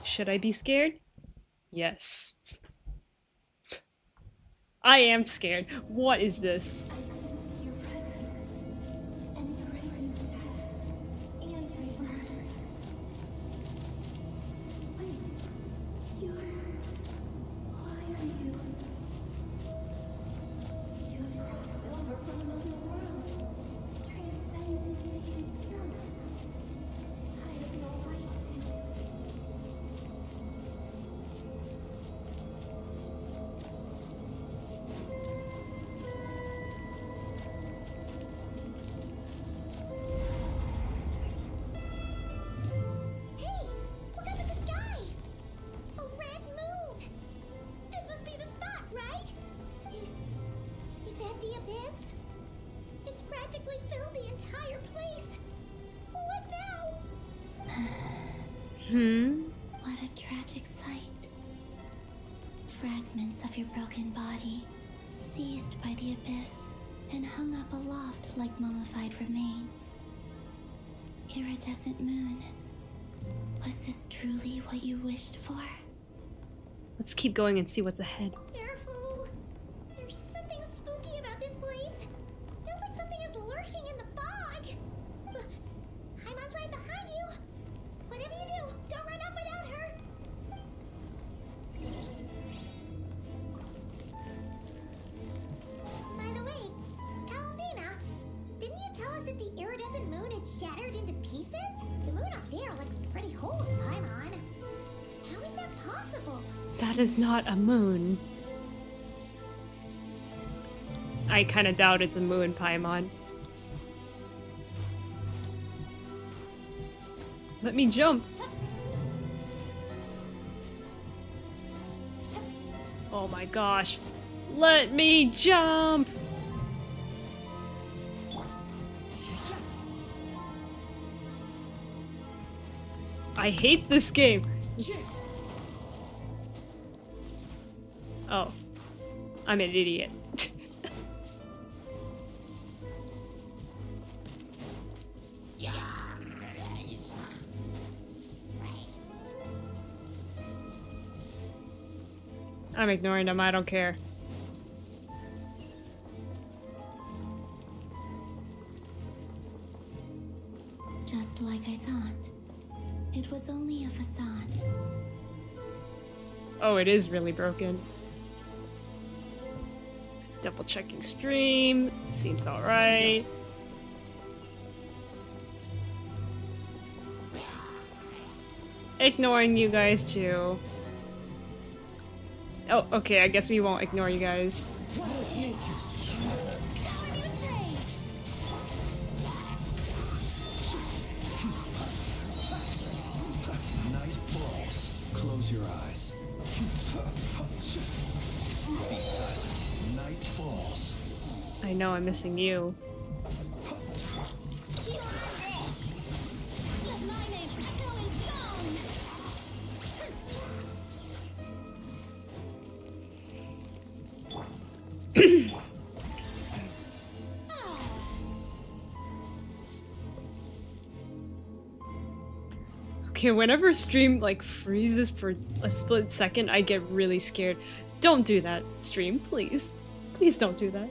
Should I be scared? Yes. I am scared. What is this? What a tragic sight. Fragments of your broken body, seized by the abyss and hung up aloft like mummified remains. Iridescent moon, was this truly what you wished for? Let's keep going and see what's ahead. Careful! There's something spooky about this place. Feels like something is lurking in the fog. Haimon's right behind you. Whatever you do, don't run off without her. By the way, Kalamina, didn't you tell us that the iridescent moon had shattered into pieces? The moon up there looks pretty holy, Paimon. How is that possible? That is not a moon. I kind of doubt it's a moon, Paimon. Let me jump. Oh my gosh. Let me jump. I hate this game. Oh. I'm an idiot. I'm ignoring them, I don't care. Just like I thought. It was only a facade. Oh, it is really broken. Double checking stream. Seems alright. Ignoring you guys too. Oh, okay, I guess we won't ignore you guys. Night falls. Close your eyes. Be silent. Night falls. I know I'm missing you. Okay, whenever stream like freezes for a split second, I get really scared. Don't do that, stream, please. Please don't do that.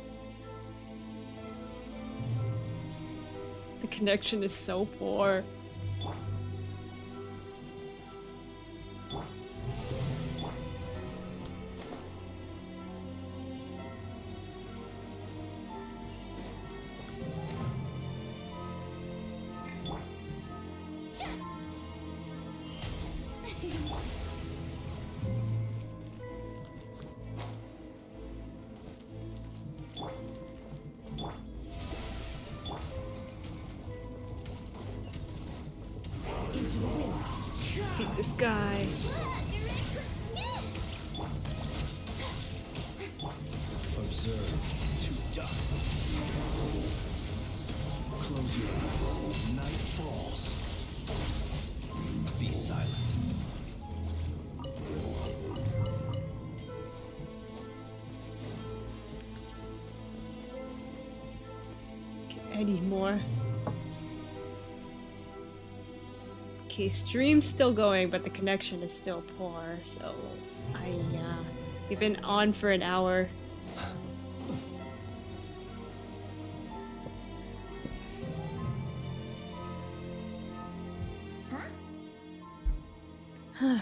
The connection is so poor. Beat this guy. Observe to dust. Close your eyes. Night falls. Be silent. Okay, I need more. Okay, stream's still going, but the connection is still poor, so we've been on for an hour.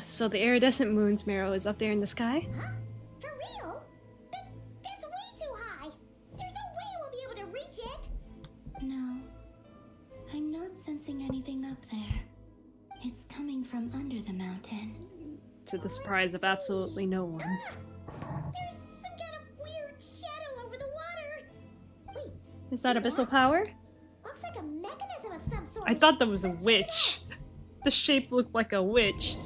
So the iridescent moon's marrow is up there in the sky? Huh? For real? That's way too high. There's no way we'll be able to reach it. No. I'm not sensing anything up there. It's coming from under the mountain. To the surprise of absolutely no one. There's some kind of weird shadow over the water. Wait. Is that abyssal power? Looks like a mechanism of some sort. I thought that was a witch. The shape looked like a witch.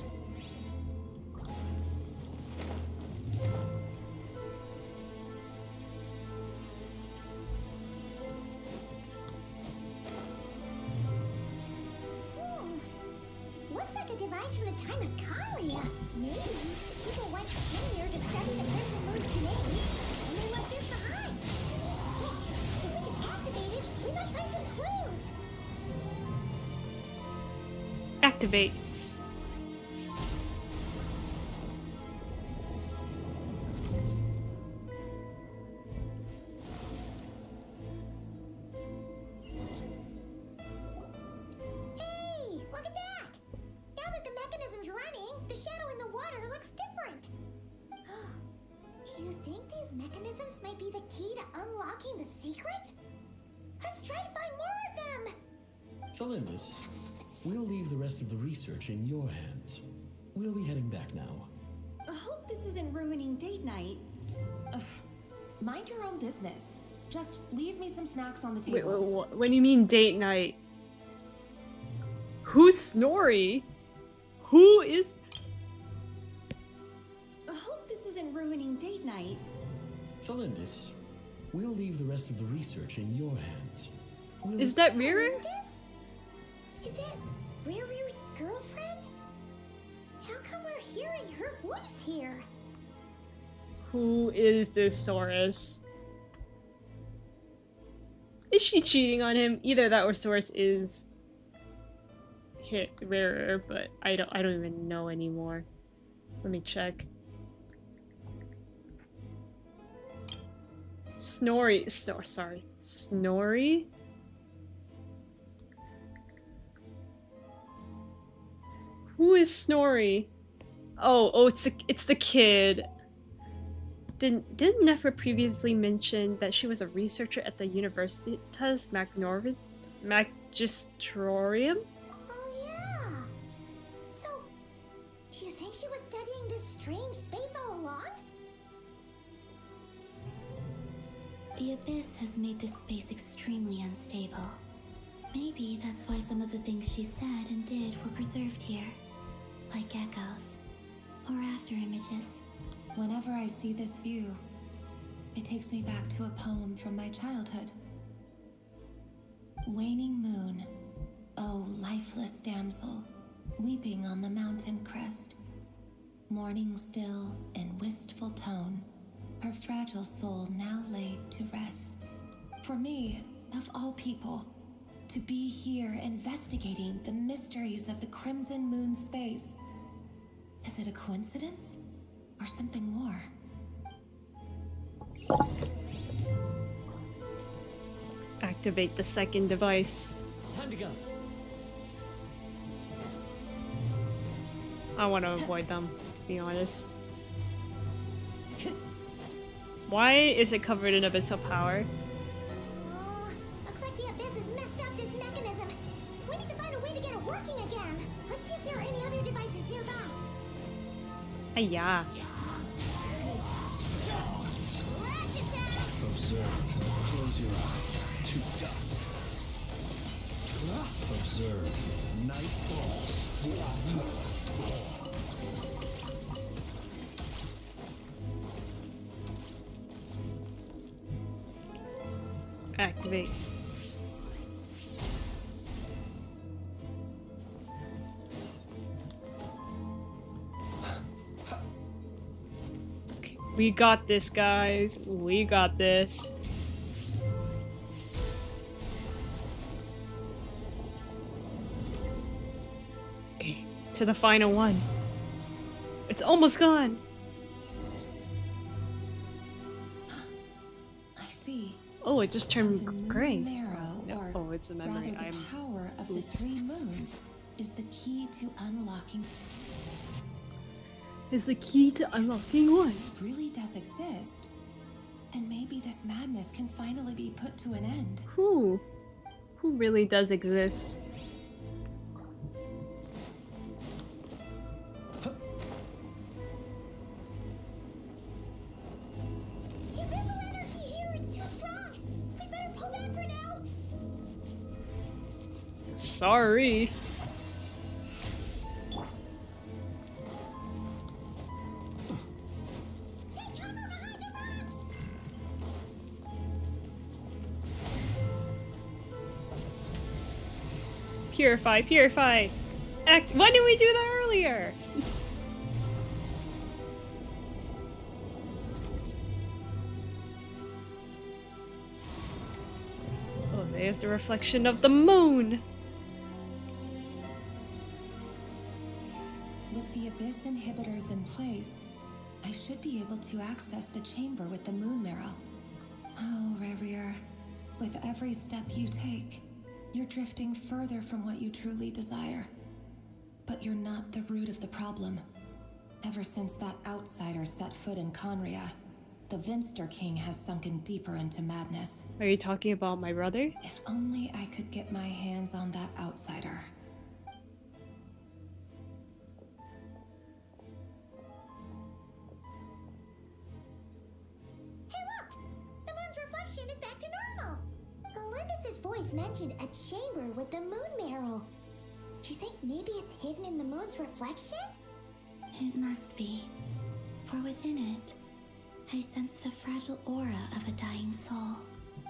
Looks like a device from the time of Kalia. Maybe people once came here to study the Crimson Moon's name, and they left this behind. If we can activate it, we might find some clues. Activate. Hey, look at that! Now that the mechanism's running, the shadow in the water looks different. Do you think these mechanisms might be the key to unlocking the secret? Let's try to find more of them! Felindus, we'll leave the rest of the research in your hands. We'll be heading back now. I hope this isn't ruining date night. Ugh. Mind your own business. Just leave me some snacks on the table. Wait, what do you mean date night? Who's Snorri? Who is... I hope this isn't ruining date night. Felindus, we'll leave the rest of the research in your hands. Is that Rerir? Is that Rerir's girlfriend? How come we're hearing her voice here? Who is this Saurus? Is she cheating on him? Either that or Saurus is hit Rerir, but I don't even know anymore. Let me check. Snorri. Sorry. Snorri? Who is Snorri? Oh, it's the kid. Didn't Nefer previously mention that she was a researcher at the Universitas Magistrorum? Oh, yeah. So, do you think she was studying this strange space all along? The Abyss has made this space extremely unstable. Maybe that's why some of the things she said and did were preserved here. Like echoes. Or after images. Whenever I see this view, it takes me back to a poem from my childhood. Waning moon, oh lifeless damsel, weeping on the mountain crest. Mourning still in wistful tone, her fragile soul now laid to rest. For me, of all people, to be here investigating the mysteries of the Crimson Moon space. Is it a coincidence? Or something more? Activate the second device. Time to go. I want to avoid them, to be honest. Why is it covered in abyssal power? Oh, looks like the Abyss has messed up this mechanism. We need to find a way to get it working again. Let's see if there are any other devices nearby. Yeah. Observe. Close your eyes. To dust. Observe. Night falls. Activate. Okay, we got this, guys. We got this. Okay, to the final one. It's almost gone. I see. Oh, it just turned The moon gray. marrow, No, or oh, it's a memory. rather the power of the three moons, is the key to unlocking. Is the key to unlocking one. Really does exist. Then maybe this madness can finally be put to an end. Who really does exist? The abyssal energy here is too strong. We better pull back for now. Sorry. Purify, purify. Act. Why didn't we do that earlier? Oh, there's the reflection of the moon. With the Abyss inhibitors in place, I should be able to access the chamber with the moon marrow. Oh, Rerir, with every step you take, you're drifting further from what you truly desire. But you're not the root of the problem. Ever since that outsider set foot in Conria, the Vinster King has sunken deeper into madness. Are you talking about my brother? If only I could get my hands on that outsider. Hey, look! The moon's reflection is back to normal. Elendis' voice mentioned a chamber with the moon marrow. Do you think maybe it's hidden in the moon's reflection? It must be. For within it, I sense the fragile aura of a dying soul.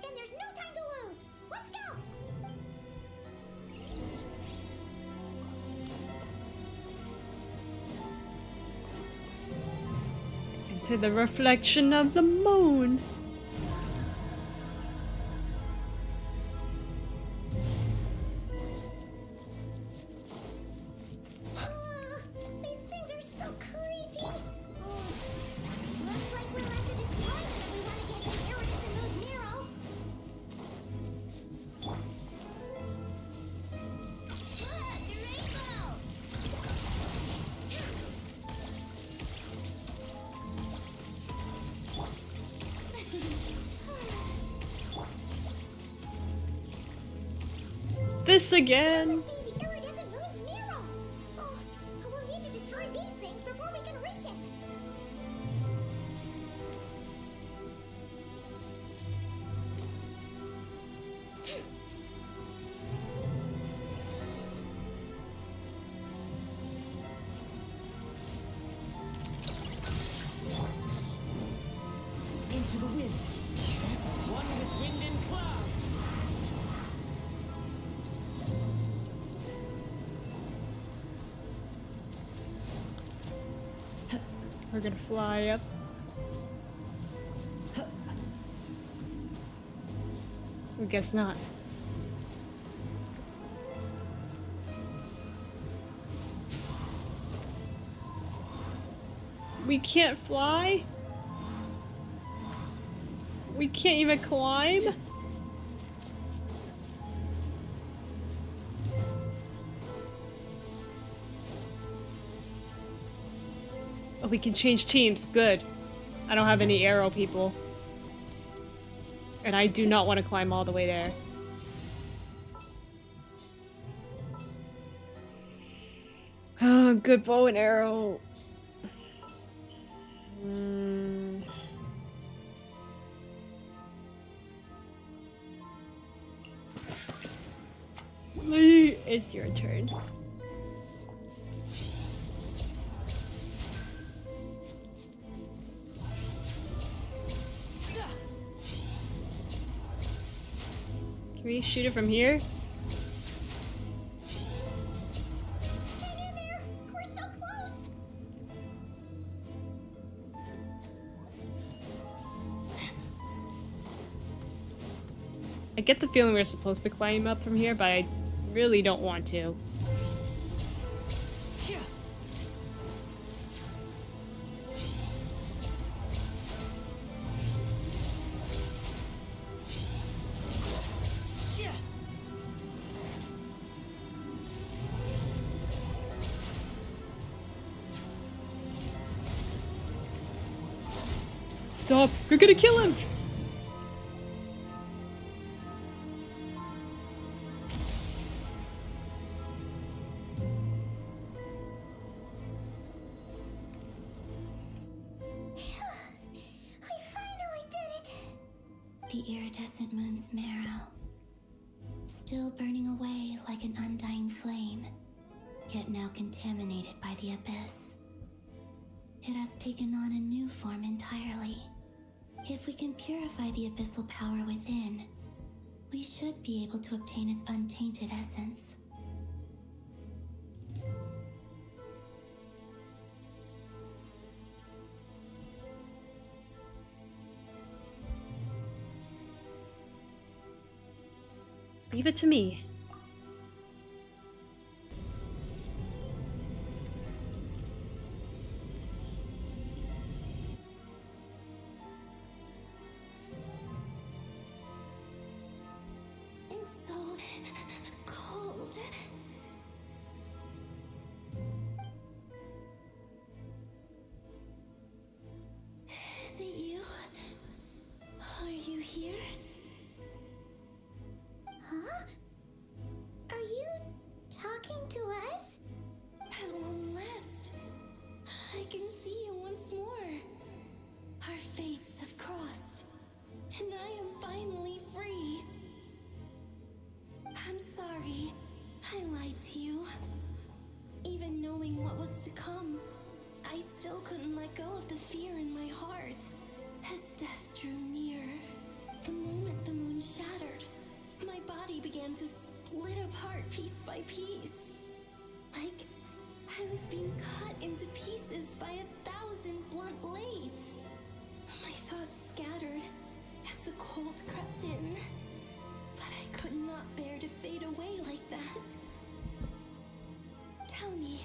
Then there's no time to lose! Let's go! Into the reflection of the moon. this again. Must be the iridescent moon's mirror. Oh, we'll need to destroy these things before we can reach it. Into the wind. As one with wind and cloud. We're gonna fly up. I guess not. We can't fly? We can't even climb? Oh, we can change teams. Good. I don't have any arrow people. And I do not want to climb all the way there. Oh, good bow and arrow. Lee, it's your turn. Can we shoot it from here? Hang in there! We're so close! I get the feeling we're supposed to climb up from here, but I really don't want to. Stop! You're gonna kill him! We finally did it! The iridescent moon's marrow. Still burning away like an undying flame, yet now contaminated by the abyss. It has taken on a new form entirely. If we can purify the abyssal power within, we should be able to obtain its untainted essence. Leave it to me. It's so cold. Is it you? Are you here? Huh? Are you talking to us? At long last, I can see you once more. Our fates have crossed, and I am finally free. I'm sorry, I lied to you. Even knowing what was to come, I still couldn't let go of the fear in my heart. As death drew near, the moment the moon shattered, my body began to split apart piece by piece. Like I was being cut into pieces by 1,000 blunt blades. My thoughts scattered as the cold crept in. But I could not bear to fade away like that. Tell me,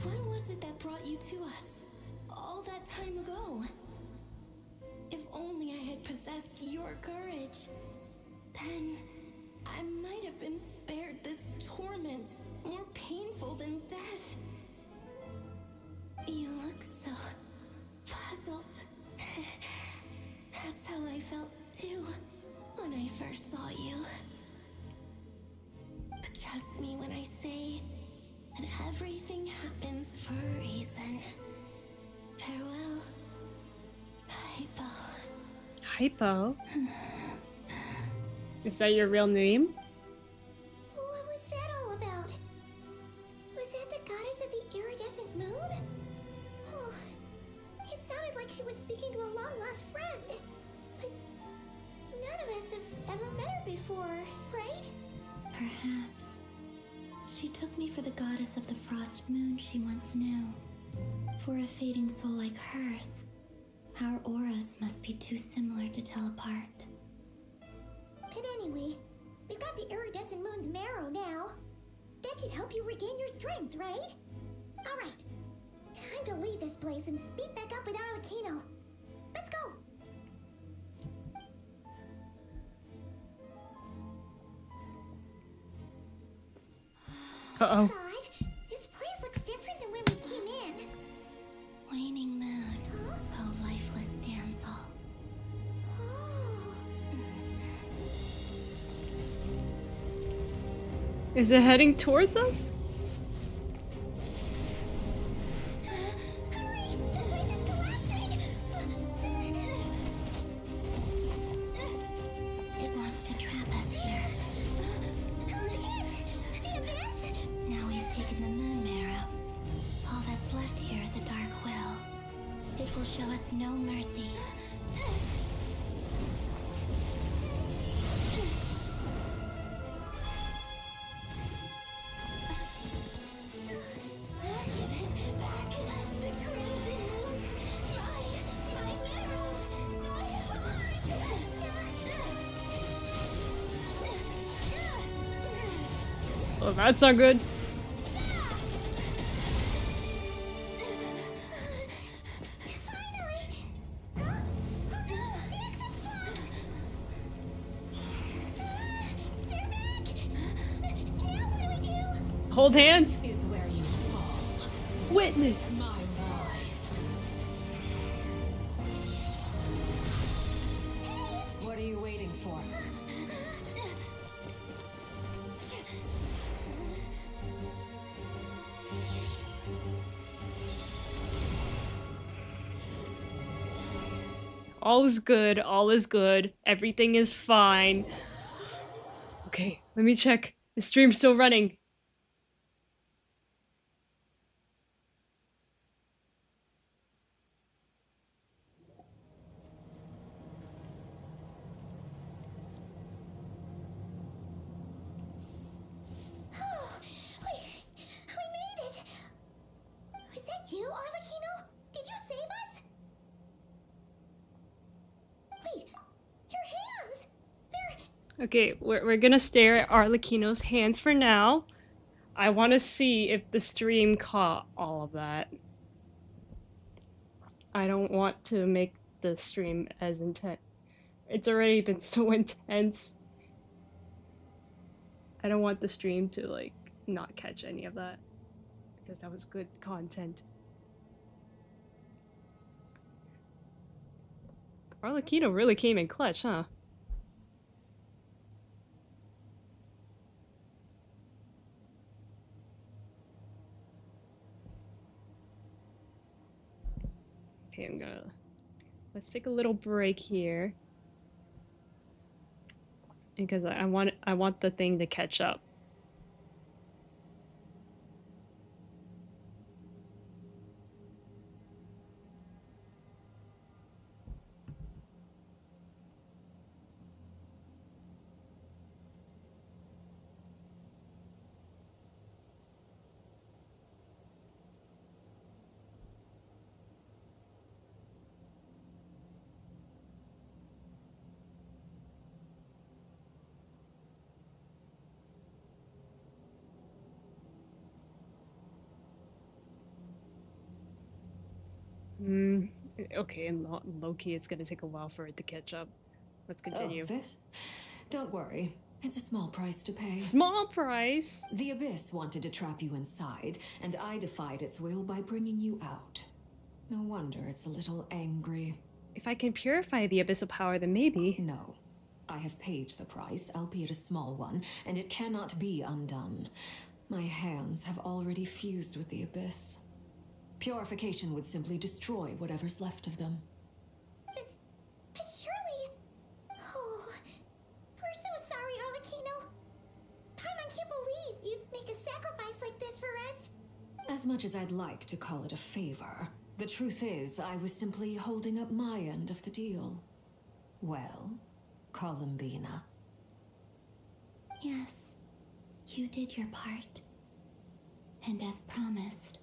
what was it that brought you to us all that time ago? If only I had possessed your courage, then I might have been spared this torment more painful than death. You look so puzzled. That's how I felt too when I first saw you. trust me when I say that everything happens for a reason. Farewell, Hypo. Hypo? Is that your real name? What was that all about? Was that the goddess of the iridescent moon? Oh, it sounded like she was speaking to a long-lost friend. But none of us have ever met her before, right? Perhaps. She took me for the goddess of the frost moon she once knew. For a fading soul like hers, our auras must be too similar to tell apart. But anyway, we've got the iridescent moon's marrow now. That should help you regain your strength, right? Alright, time to leave this place and meet back up with Arlecchino. Let's go! Uh-oh. Inside, this place looks different than when we came in. Waning moon, oh lifeless damsel. Oh. Is it heading towards us? Hurry! The place is collapsing! It wants to trap us here. Who's it? The Abyss? Now we've taken the moon marrow. All that's left here is a dark will. It will show us no mercy. Oh, that's not good. Hold hands. This is where you fall. Witness. My rise. What are you waiting for? All is good. All is good. Everything is fine. Okay, let me check. The stream's still running. We made it! Was that you, Arlecchino? Did you save us? Wait, your hands! They're... Okay, we're gonna stare at Arlecchino's hands for now. I want to see if the stream caught all of that. I don't want to make the stream as intense. It's already been so intense. I don't want the stream to, like, not catch any of that. Because that was good content. Arlecchino really came in clutch, huh? Okay, let's take a little break here. Because I want the thing to catch up. Okay, and low-key, it's gonna take a while for it to catch up. Let's continue. Oh, this? Don't worry. It's a small price to pay. Small price? The Abyss wanted to trap you inside, and I defied its will by bringing you out. No wonder it's a little angry. If I can purify the Abyssal power, then maybe. No. I have paid the price, albeit a small one, and it cannot be undone. My hands have already fused with the abyss. Purification would simply destroy whatever's left of them. But surely... Oh, we're so sorry, Arlecchino. Paimon can't believe you'd make a sacrifice like this for us. As much as I'd like to call it a favor, the truth is I was simply holding up my end of the deal. Well, Columbina. Yes, you did your part. And as promised,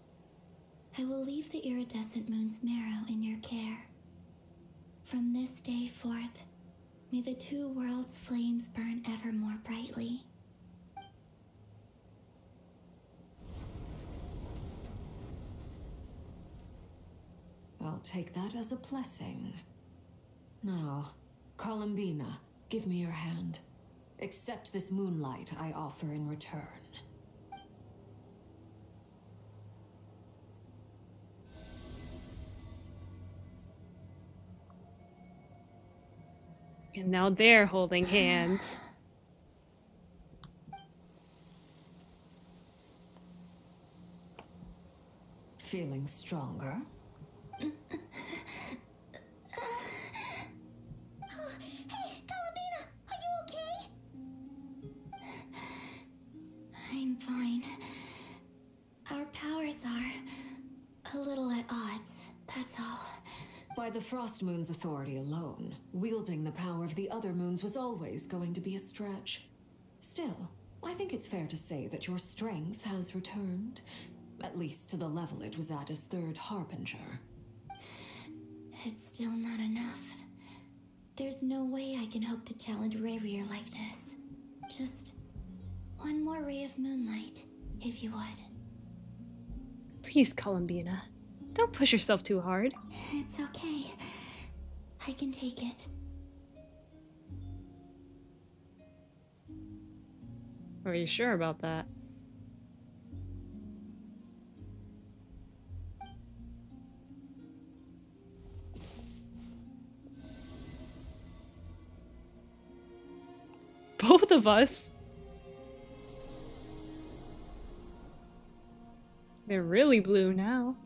I will leave the iridescent moon's marrow in your care. From this day forth, may the two worlds' flames burn ever more brightly. I'll take that as a blessing. Now, Columbina, give me your hand. Accept this moonlight I offer in return. And now they're holding hands. Feeling stronger? Hey, Columbina, are you okay? I'm fine. Our powers are a little at odds, that's all. By the Frost Moon's authority alone, wielding the power of the other moons was always going to be a stretch. Still, I think it's fair to say that your strength has returned, at least to the level it was at as Third Harbinger. It's still not enough. There's no way I can hope to challenge Rerir like this. Just one more ray of moonlight, if you would. Please, Columbina. Don't push yourself too hard. It's okay. I can take it. Are you sure about that? Both of us? They're really blue now.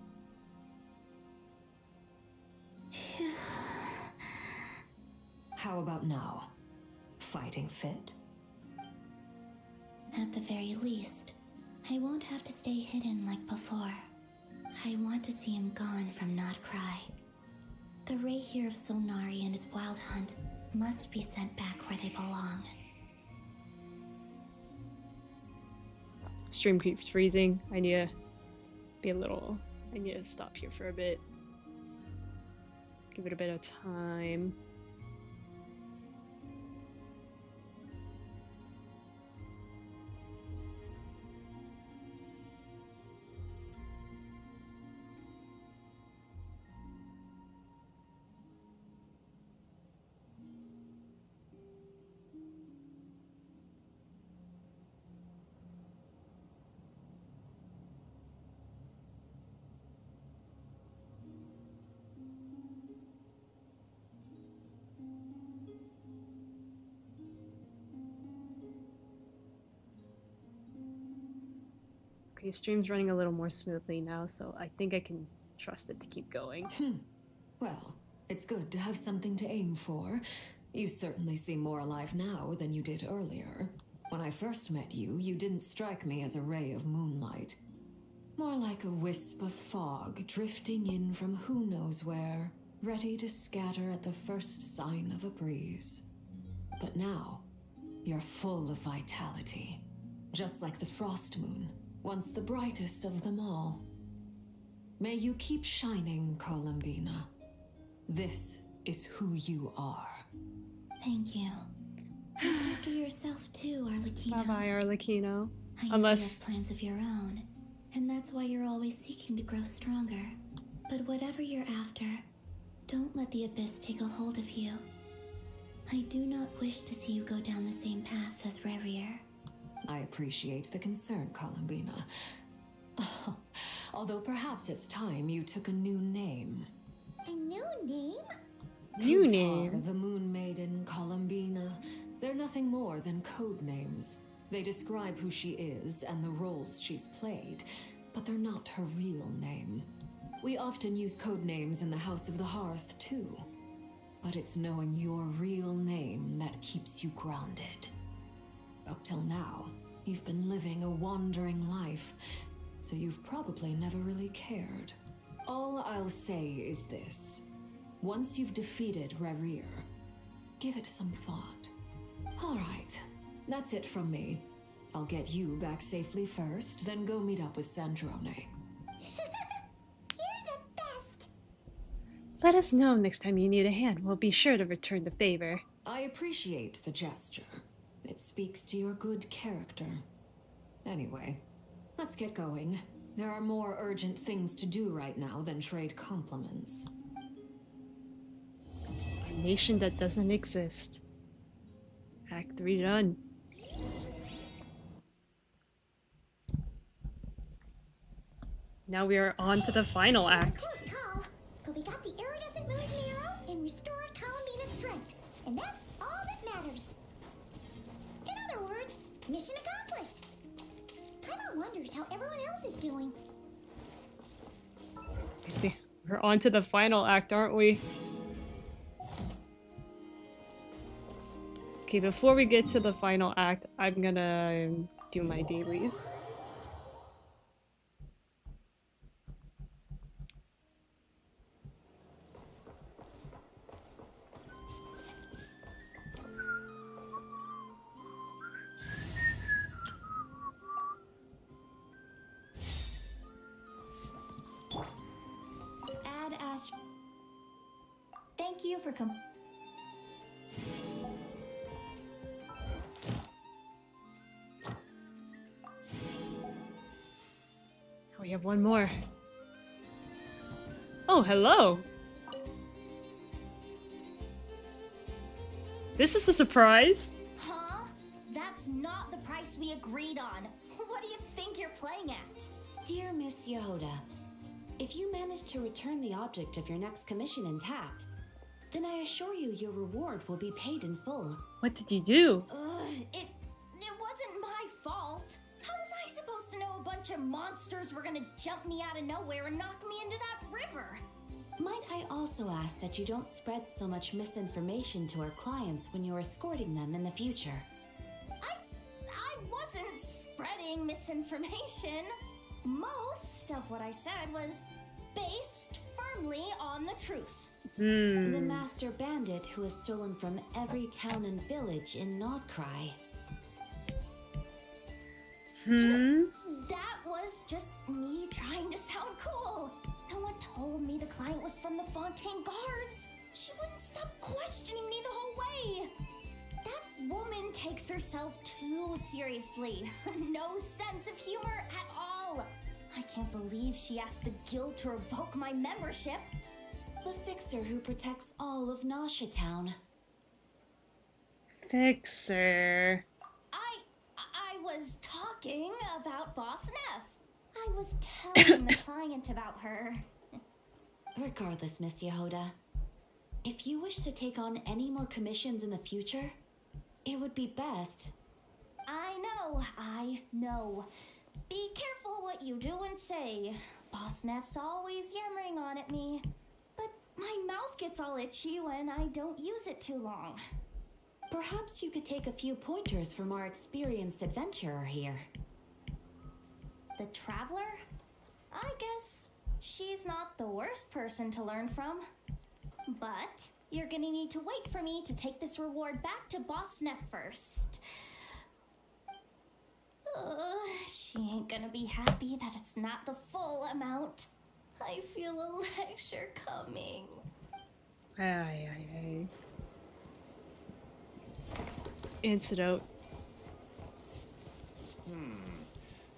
How about now? Fighting fit? At the very least, I won't have to stay hidden like before. I want to see him gone from Not Krai. The Rerir of Solnari and his wild hunt must be sent back where they belong. Stream keeps freezing. I need to be a little... I need to stop here for a bit. Give it a bit of time. Okay, stream's running a little more smoothly now, so I think I can trust it to keep going. Well, it's good to have something to aim for. You certainly seem more alive now than you did earlier. When I first met you, you didn't strike me as a ray of moonlight. More like a wisp of fog drifting in from who knows where, ready to scatter at the first sign of a breeze. But now, you're full of vitality, just like the Frost Moon, once the brightest of them all. May you keep shining, Columbina. This is who you are. Thank you. Look after yourself too, Arlecchino. Bye-bye, Arlecchino. I know you have plans of your own, and that's why you're always seeking to grow stronger. But whatever you're after, don't let the abyss take a hold of you. I do not wish to see you go down the same path as Rerir. I appreciate the concern, Columbina. Although perhaps it's time you took a new name. A new name? New Kutar, name. the Moon Maiden, Columbina, they're nothing more than code names. They describe who she is and the roles she's played, but they're not her real name. We often use code names in the House of the Hearth, too. But it's knowing your real name that keeps you grounded. Up till now, you've been living a wandering life, so you've probably never really cared. All I'll say is this. Once you've defeated Rerir, give it some thought. All right, that's it from me. I'll get you back safely first, then go meet up with Sandrone. Let us know next time you need a hand. We'll be sure to return the favor. I appreciate the gesture. It speaks to your good character. Anyway, let's get going. There are more urgent things to do right now than trade compliments. A nation that doesn't exist. Act 3 done. Now we are on to the final act. Close call, but we got the iridescent moon's marrow and restored Columbina's strength, and that's all that matters. In other words, mission accomplished. Paimon wonders how everyone else is doing. We're on to the final act, aren't we? Okay, before we get to the final act, I'm gonna do my dailies. Thank you for We have one more. Oh, hello! This is a surprise! Huh? That's not the price we agreed on. What do you think you're playing at? Dear Miss Yehoda, if you manage to return the object of your next commission intact, then I assure you your reward will be paid in full. What did you do? It wasn't my fault. How was I supposed to know a bunch of monsters were gonna jump me out of nowhere and knock me into that river? Might I also ask that you don't spread so much misinformation to our clients when you're escorting them in the future? I wasn't spreading misinformation. Most of what I said was based firmly on the truth. The master bandit who has stolen from every town and village in Not Krai. That was just me trying to sound cool. No one told me the client was from the Fontaine Guards. She wouldn't stop questioning me the whole way. That woman takes herself too seriously. No sense of humor at all. I can't believe she asked the guild to revoke my membership. The fixer who protects all of Nasha Town. Fixer. I was talking about Boss Neff. I was telling the client about her. Regardless, Miss Yehoda, if you wish to take on any more commissions in the future, it would be best. I know. Be careful what you do and say. Boss Neff's always yammering on at me. But my mouth gets all itchy when I don't use it too long. Perhaps you could take a few pointers from our experienced adventurer here. The Traveler? I guess she's not the worst person to learn from. But you're gonna need to wait for me to take this reward back to Boss Neff first. She ain't gonna be happy that it's not the full amount. I feel a lecture coming. Ay. Antidote.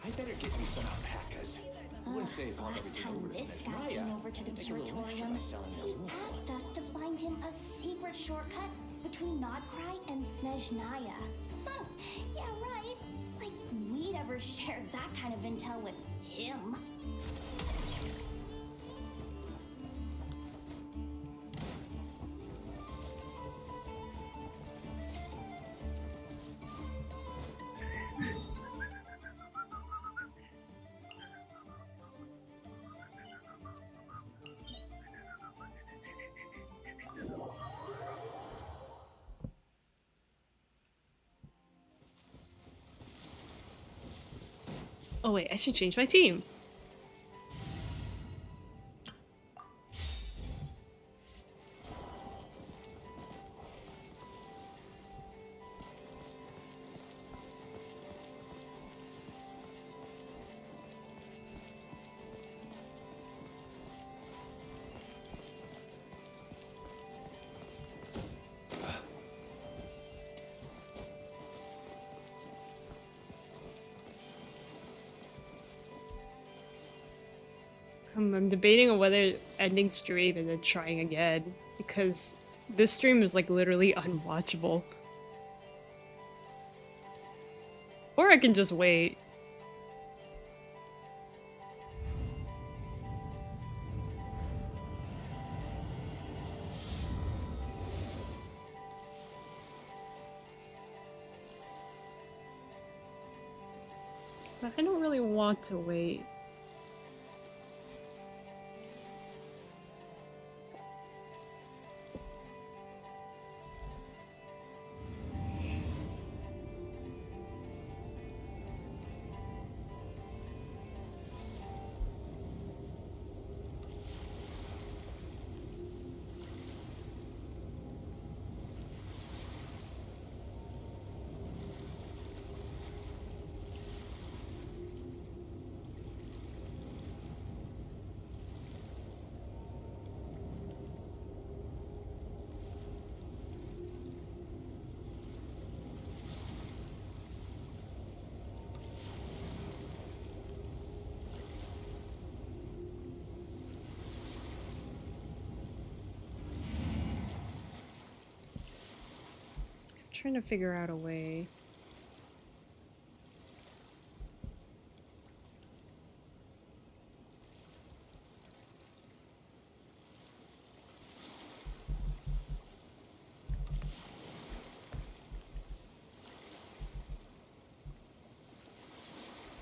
I better get me some alpacas. Last time this guy came over to the curatorium, he asked us to find him a secret shortcut between Nodkrai and Snezhnaya. Huh, yeah, right. Like we'd ever shared that kind of intel with him. Oh wait, I should change my team. I'm debating on whether ending stream and then trying again, because this stream is like literally unwatchable. Or I can just wait. But I don't really want to wait. Trying to figure out a way.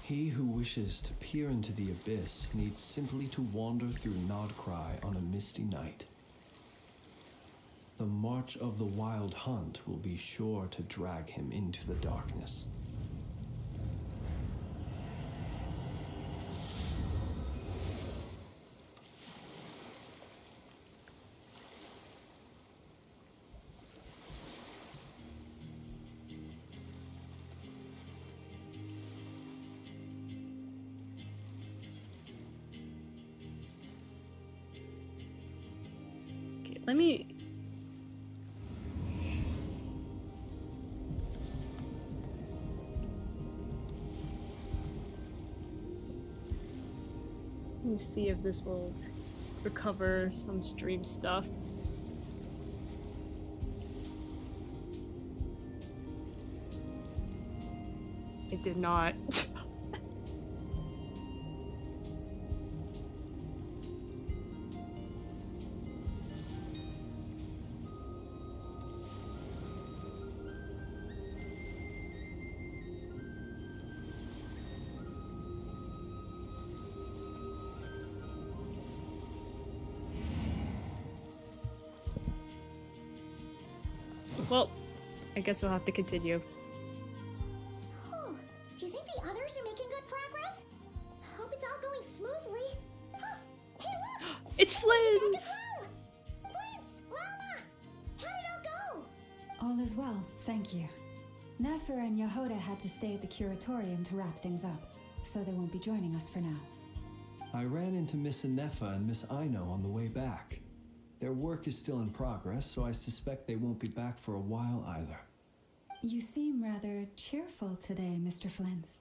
He who wishes to peer into the abyss needs simply to wander through Krai on a misty night. The march of the wild hunt will be sure to drag him into the darkness. Okay, let me see if this will recover some stream stuff. It did not. Well, I guess we'll have to continue. Oh, do you think the others are making good progress? Hope it's all going smoothly. Huh, hey, look! It's Flynn's! Flynn's! Lana! How did it all go? All is well, thank you. Nefer and Yehoda had to stay at the curatorium to wrap things up, so they won't be joining us for now. I ran into Miss Anefa and Miss Aino on the way back. Their work is still in progress, so I suspect they won't be back for a while either. You seem rather cheerful today, Mr. Flint's.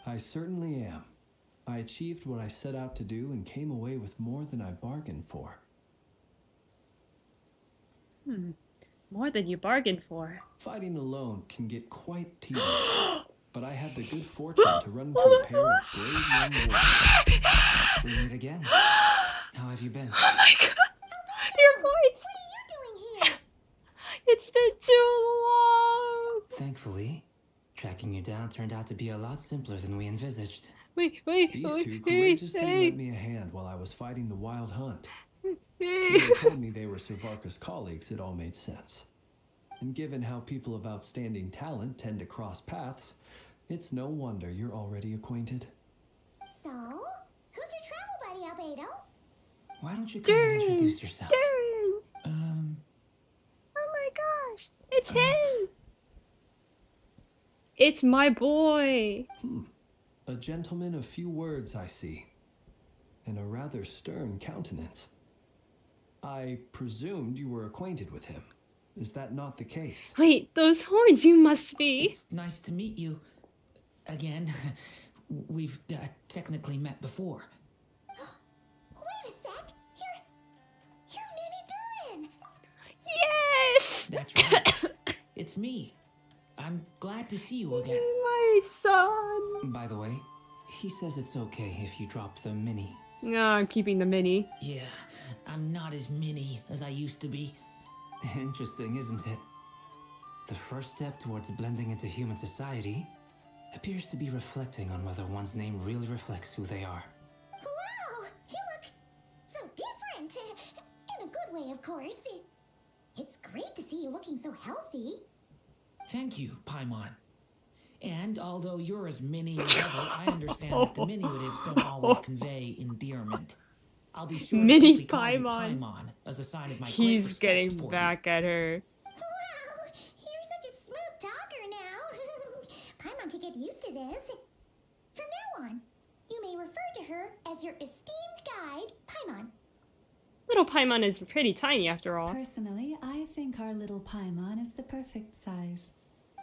I certainly am. I achieved what I set out to do and came away with more than I bargained for. More than you bargained for. Fighting alone can get quite tedious, but I had the good fortune to run into a pair of brave young warriors. We meet again. How have you been? Oh my god! Your voice! What are you doing here? It's been too long! Thankfully, tracking you down turned out to be a lot simpler than we envisaged. These two courageously lent me a hand while I was fighting the wild hunt. When they told me they were Savarka's colleagues, it all made sense. And given how people of outstanding talent tend to cross paths, it's no wonder you're already acquainted. potato. Why don't you come and Darren! introduce yourself? Darren! Oh my gosh! It's him! It's my boy! A gentleman of few words, I see. And a rather stern countenance. I presumed you were acquainted with him. Is that not the case? Wait, those horns, you must be! It's nice to meet you. Again. We've technically met before. Wait a sec. You're Minnie Durin. Yes! That's right. It's me. I'm glad to see you again. My son! By the way, he says it's okay if you drop the mini. No, I'm keeping the mini. Yeah, I'm not as mini as I used to be. Interesting, isn't it? The first step towards blending into human society appears to be reflecting on whether one's name really reflects who they are. Wow, you look so different. In a good way, of course. It's great to see you looking so healthy. Thank you, Paimon. And although you're as mini as ever, I understand that diminutives don't always convey endearment. I'll be sure Mini to simply call you Paimon. Paimon as a sign of my great He's respect getting for back at her. Wow, you're such a smooth talker now. Paimon could get used to this. From now on, you may refer to her as your esteemed guide, Paimon. Little Paimon is pretty tiny after all. Personally, I think our little Paimon is the perfect size.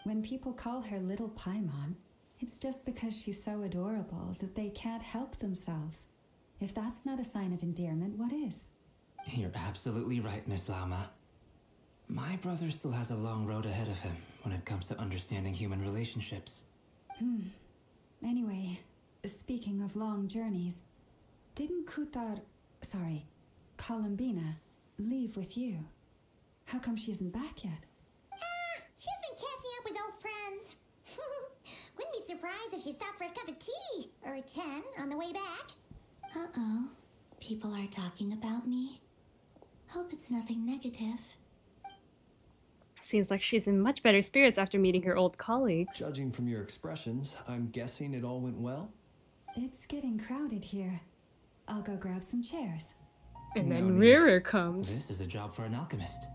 When people call her Little Paimon, it's just because she's so adorable that they can't help themselves. If that's not a sign of endearment, what is? You're absolutely right, Miss Lauma. My brother still has a long road ahead of him when it comes to understanding human relationships. Anyway, speaking of long journeys, didn't Columbina, leave with you? How come she isn't back yet? She's been catching up with old friends. Wouldn't be surprised if she stopped for a cup of tea or a 10 on the way back. Uh-oh. People are talking about me. Hope it's nothing negative. Seems like she's in much better spirits after meeting her old colleagues. Judging from your expressions, I'm guessing it all went well? It's getting crowded here. I'll go grab some chairs. And No then need. Rerir comes. This is a job for an alchemist.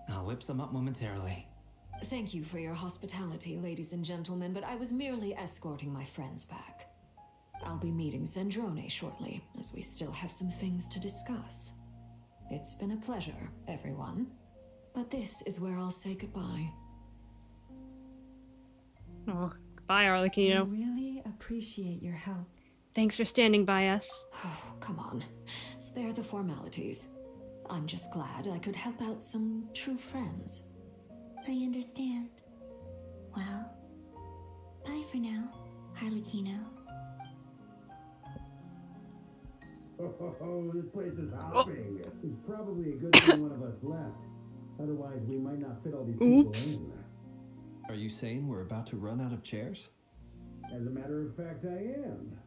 I'll whip some up momentarily. Thank you for your hospitality, ladies and gentlemen, but I was merely escorting my friends back. I'll be meeting Zendrone shortly, as we still have some things to discuss. It's been a pleasure, everyone. But this is where I'll say goodbye. Oh, goodbye, I Arlecchino. really appreciate your help. Thanks for standing by us. Oh, come on. Spare the formalities. I'm just glad I could help out some true friends. I understand. Well, bye for now, Arlecchino. Oh, this place is hopping. It's probably a good thing one of us left. Otherwise, we might not fit all these people in. Are you saying we're about to run out of chairs? As a matter of fact, I am.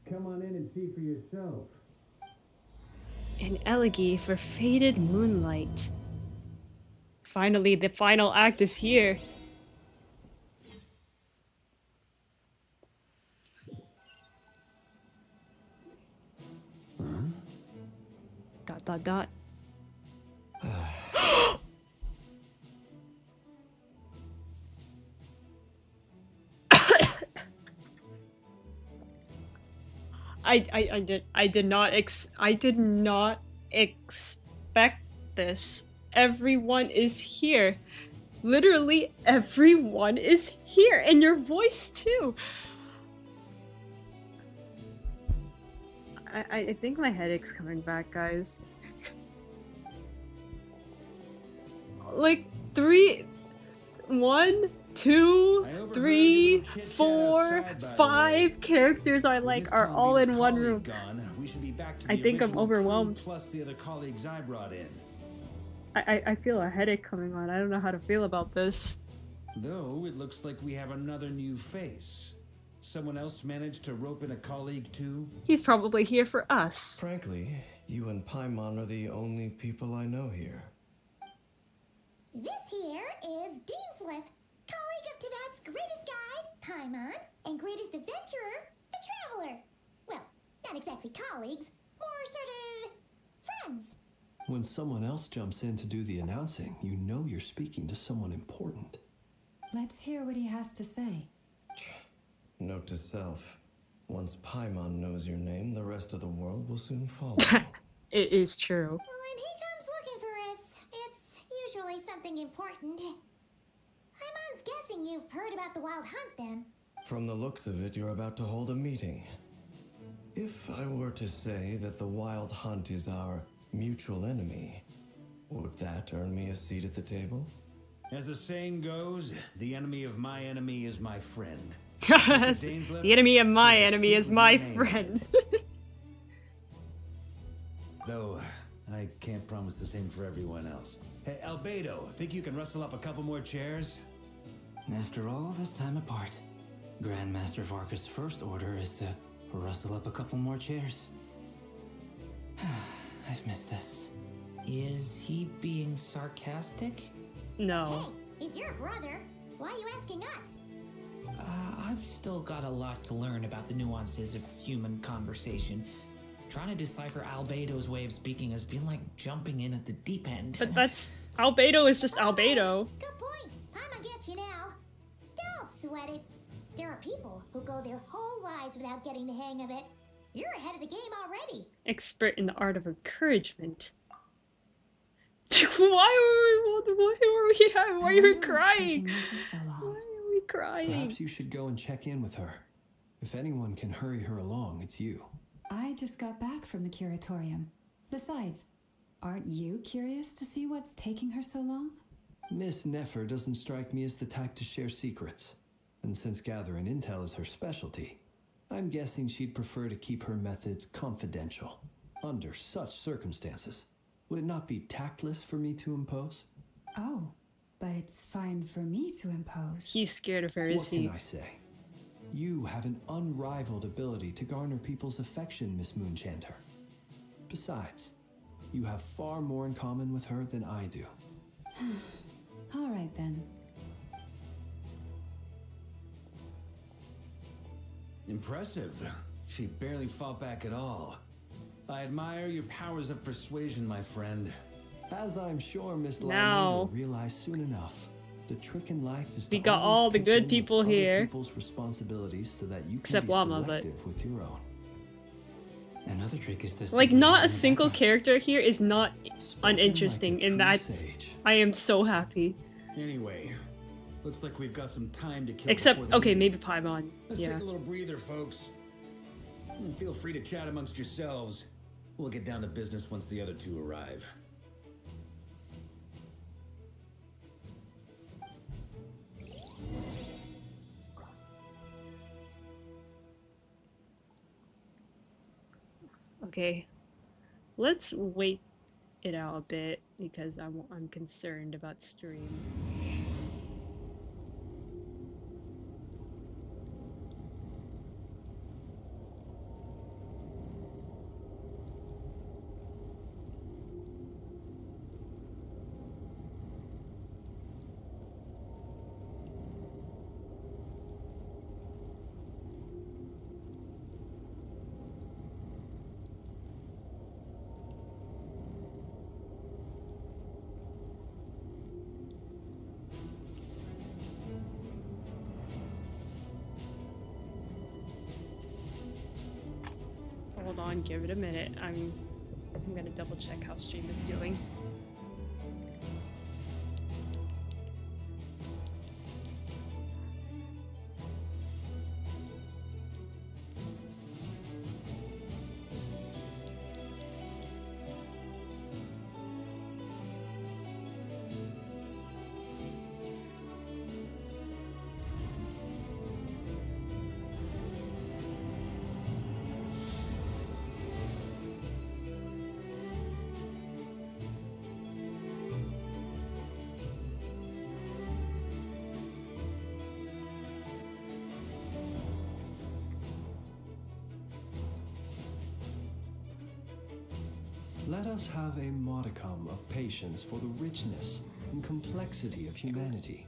Come on in and see for yourself. An elegy for faded moonlight. Finally, the final act is here. Dot dot dot. I did not expect this. Everyone is here. Literally everyone is here, and your voice too. I think my headache's coming back, guys. Like 1, 2, 3, 4, 5 characters I like are all in one room. I think I'm overwhelmed. Plus the other colleagues I brought in. I feel a headache coming on. I don't know how to feel about this. Though it looks like we have another new face. Someone else managed to rope in a colleague too? He's probably here for us. Frankly, you and Paimon are the only people I know here. This here is Deanslith, colleague of Tibet's greatest guide, Paimon, and greatest adventurer, the Traveler. Well, not exactly colleagues, more we're sort of friends. When someone else jumps in to do the announcing, you know you're speaking to someone important. Let's hear what he has to say. Note to self. Once Paimon knows your name, the rest of the world will soon follow. It is true. When he comes looking for us, it's usually something important. I'm guessing you've heard about the Wild Hunt then. From the looks of it, you're about to hold a meeting. If I were to say that the Wild Hunt is our mutual enemy, would that earn me a seat at the table? As the saying goes, the enemy of my enemy is my friend. The enemy of my enemy is my friend. Though, I can't promise the same for everyone else. Hey, Albedo, think you can rustle up a couple more chairs? After all this time apart, Grandmaster Varka's first order is to rustle up a couple more chairs. I've missed this. Is he being sarcastic? No. Hey, he's your brother. Why are you asking us? I've still got a lot to learn about the nuances of human conversation. Trying to decipher Albedo's way of speaking has been like jumping in at the deep end. But that's... Albedo is just Albedo. Good point. Paimon gets you now. Don't sweat it. There are people who go their whole lives without getting the hang of it. You're ahead of the game already. Expert in the art of encouragement. Why are we crying? Why are we crying? Perhaps you should go and check in with her. If anyone can hurry her along, it's you. I just got back from the curatorium. Besides, aren't you curious to see what's taking her so long? Miss Nefer doesn't strike me as the type to share secrets. And since gathering intel is her specialty, I'm guessing she'd prefer to keep her methods confidential. Under such circumstances, would it not be tactless for me to impose? Oh, but it's fine for me to impose. He's scared of her, is he? What can I say? You have an unrivaled ability to garner people's affection, Miss Moonchanter. Besides, you have far more in common with her than I do. All right then. Impressive. She barely fought back at all. I admire your powers of persuasion, my friend. As I'm sure Miss Now. Lamy will realize soon enough, the trick in life is We to got all the pitch good in people with other here. people's responsibilities so that you Except can be Llama, but- selective with your own. Another trick is to Like, simply not hide a in the single background. character here is not Spoken uninteresting, like a and true that's... sage. I am so happy. Anyway, looks like we've got some time to kill Except, before the okay, meeting. maybe Paimon. Let's Yeah. take a little breather, folks. And feel free to chat amongst yourselves. We'll get down to business once the other two arrive. Okay. Let's wait it out a bit, because I'm concerned about stream. Hold on, give it a minute. I'm gonna double check how stream is doing. Let us have a modicum of patience for the richness and complexity of humanity.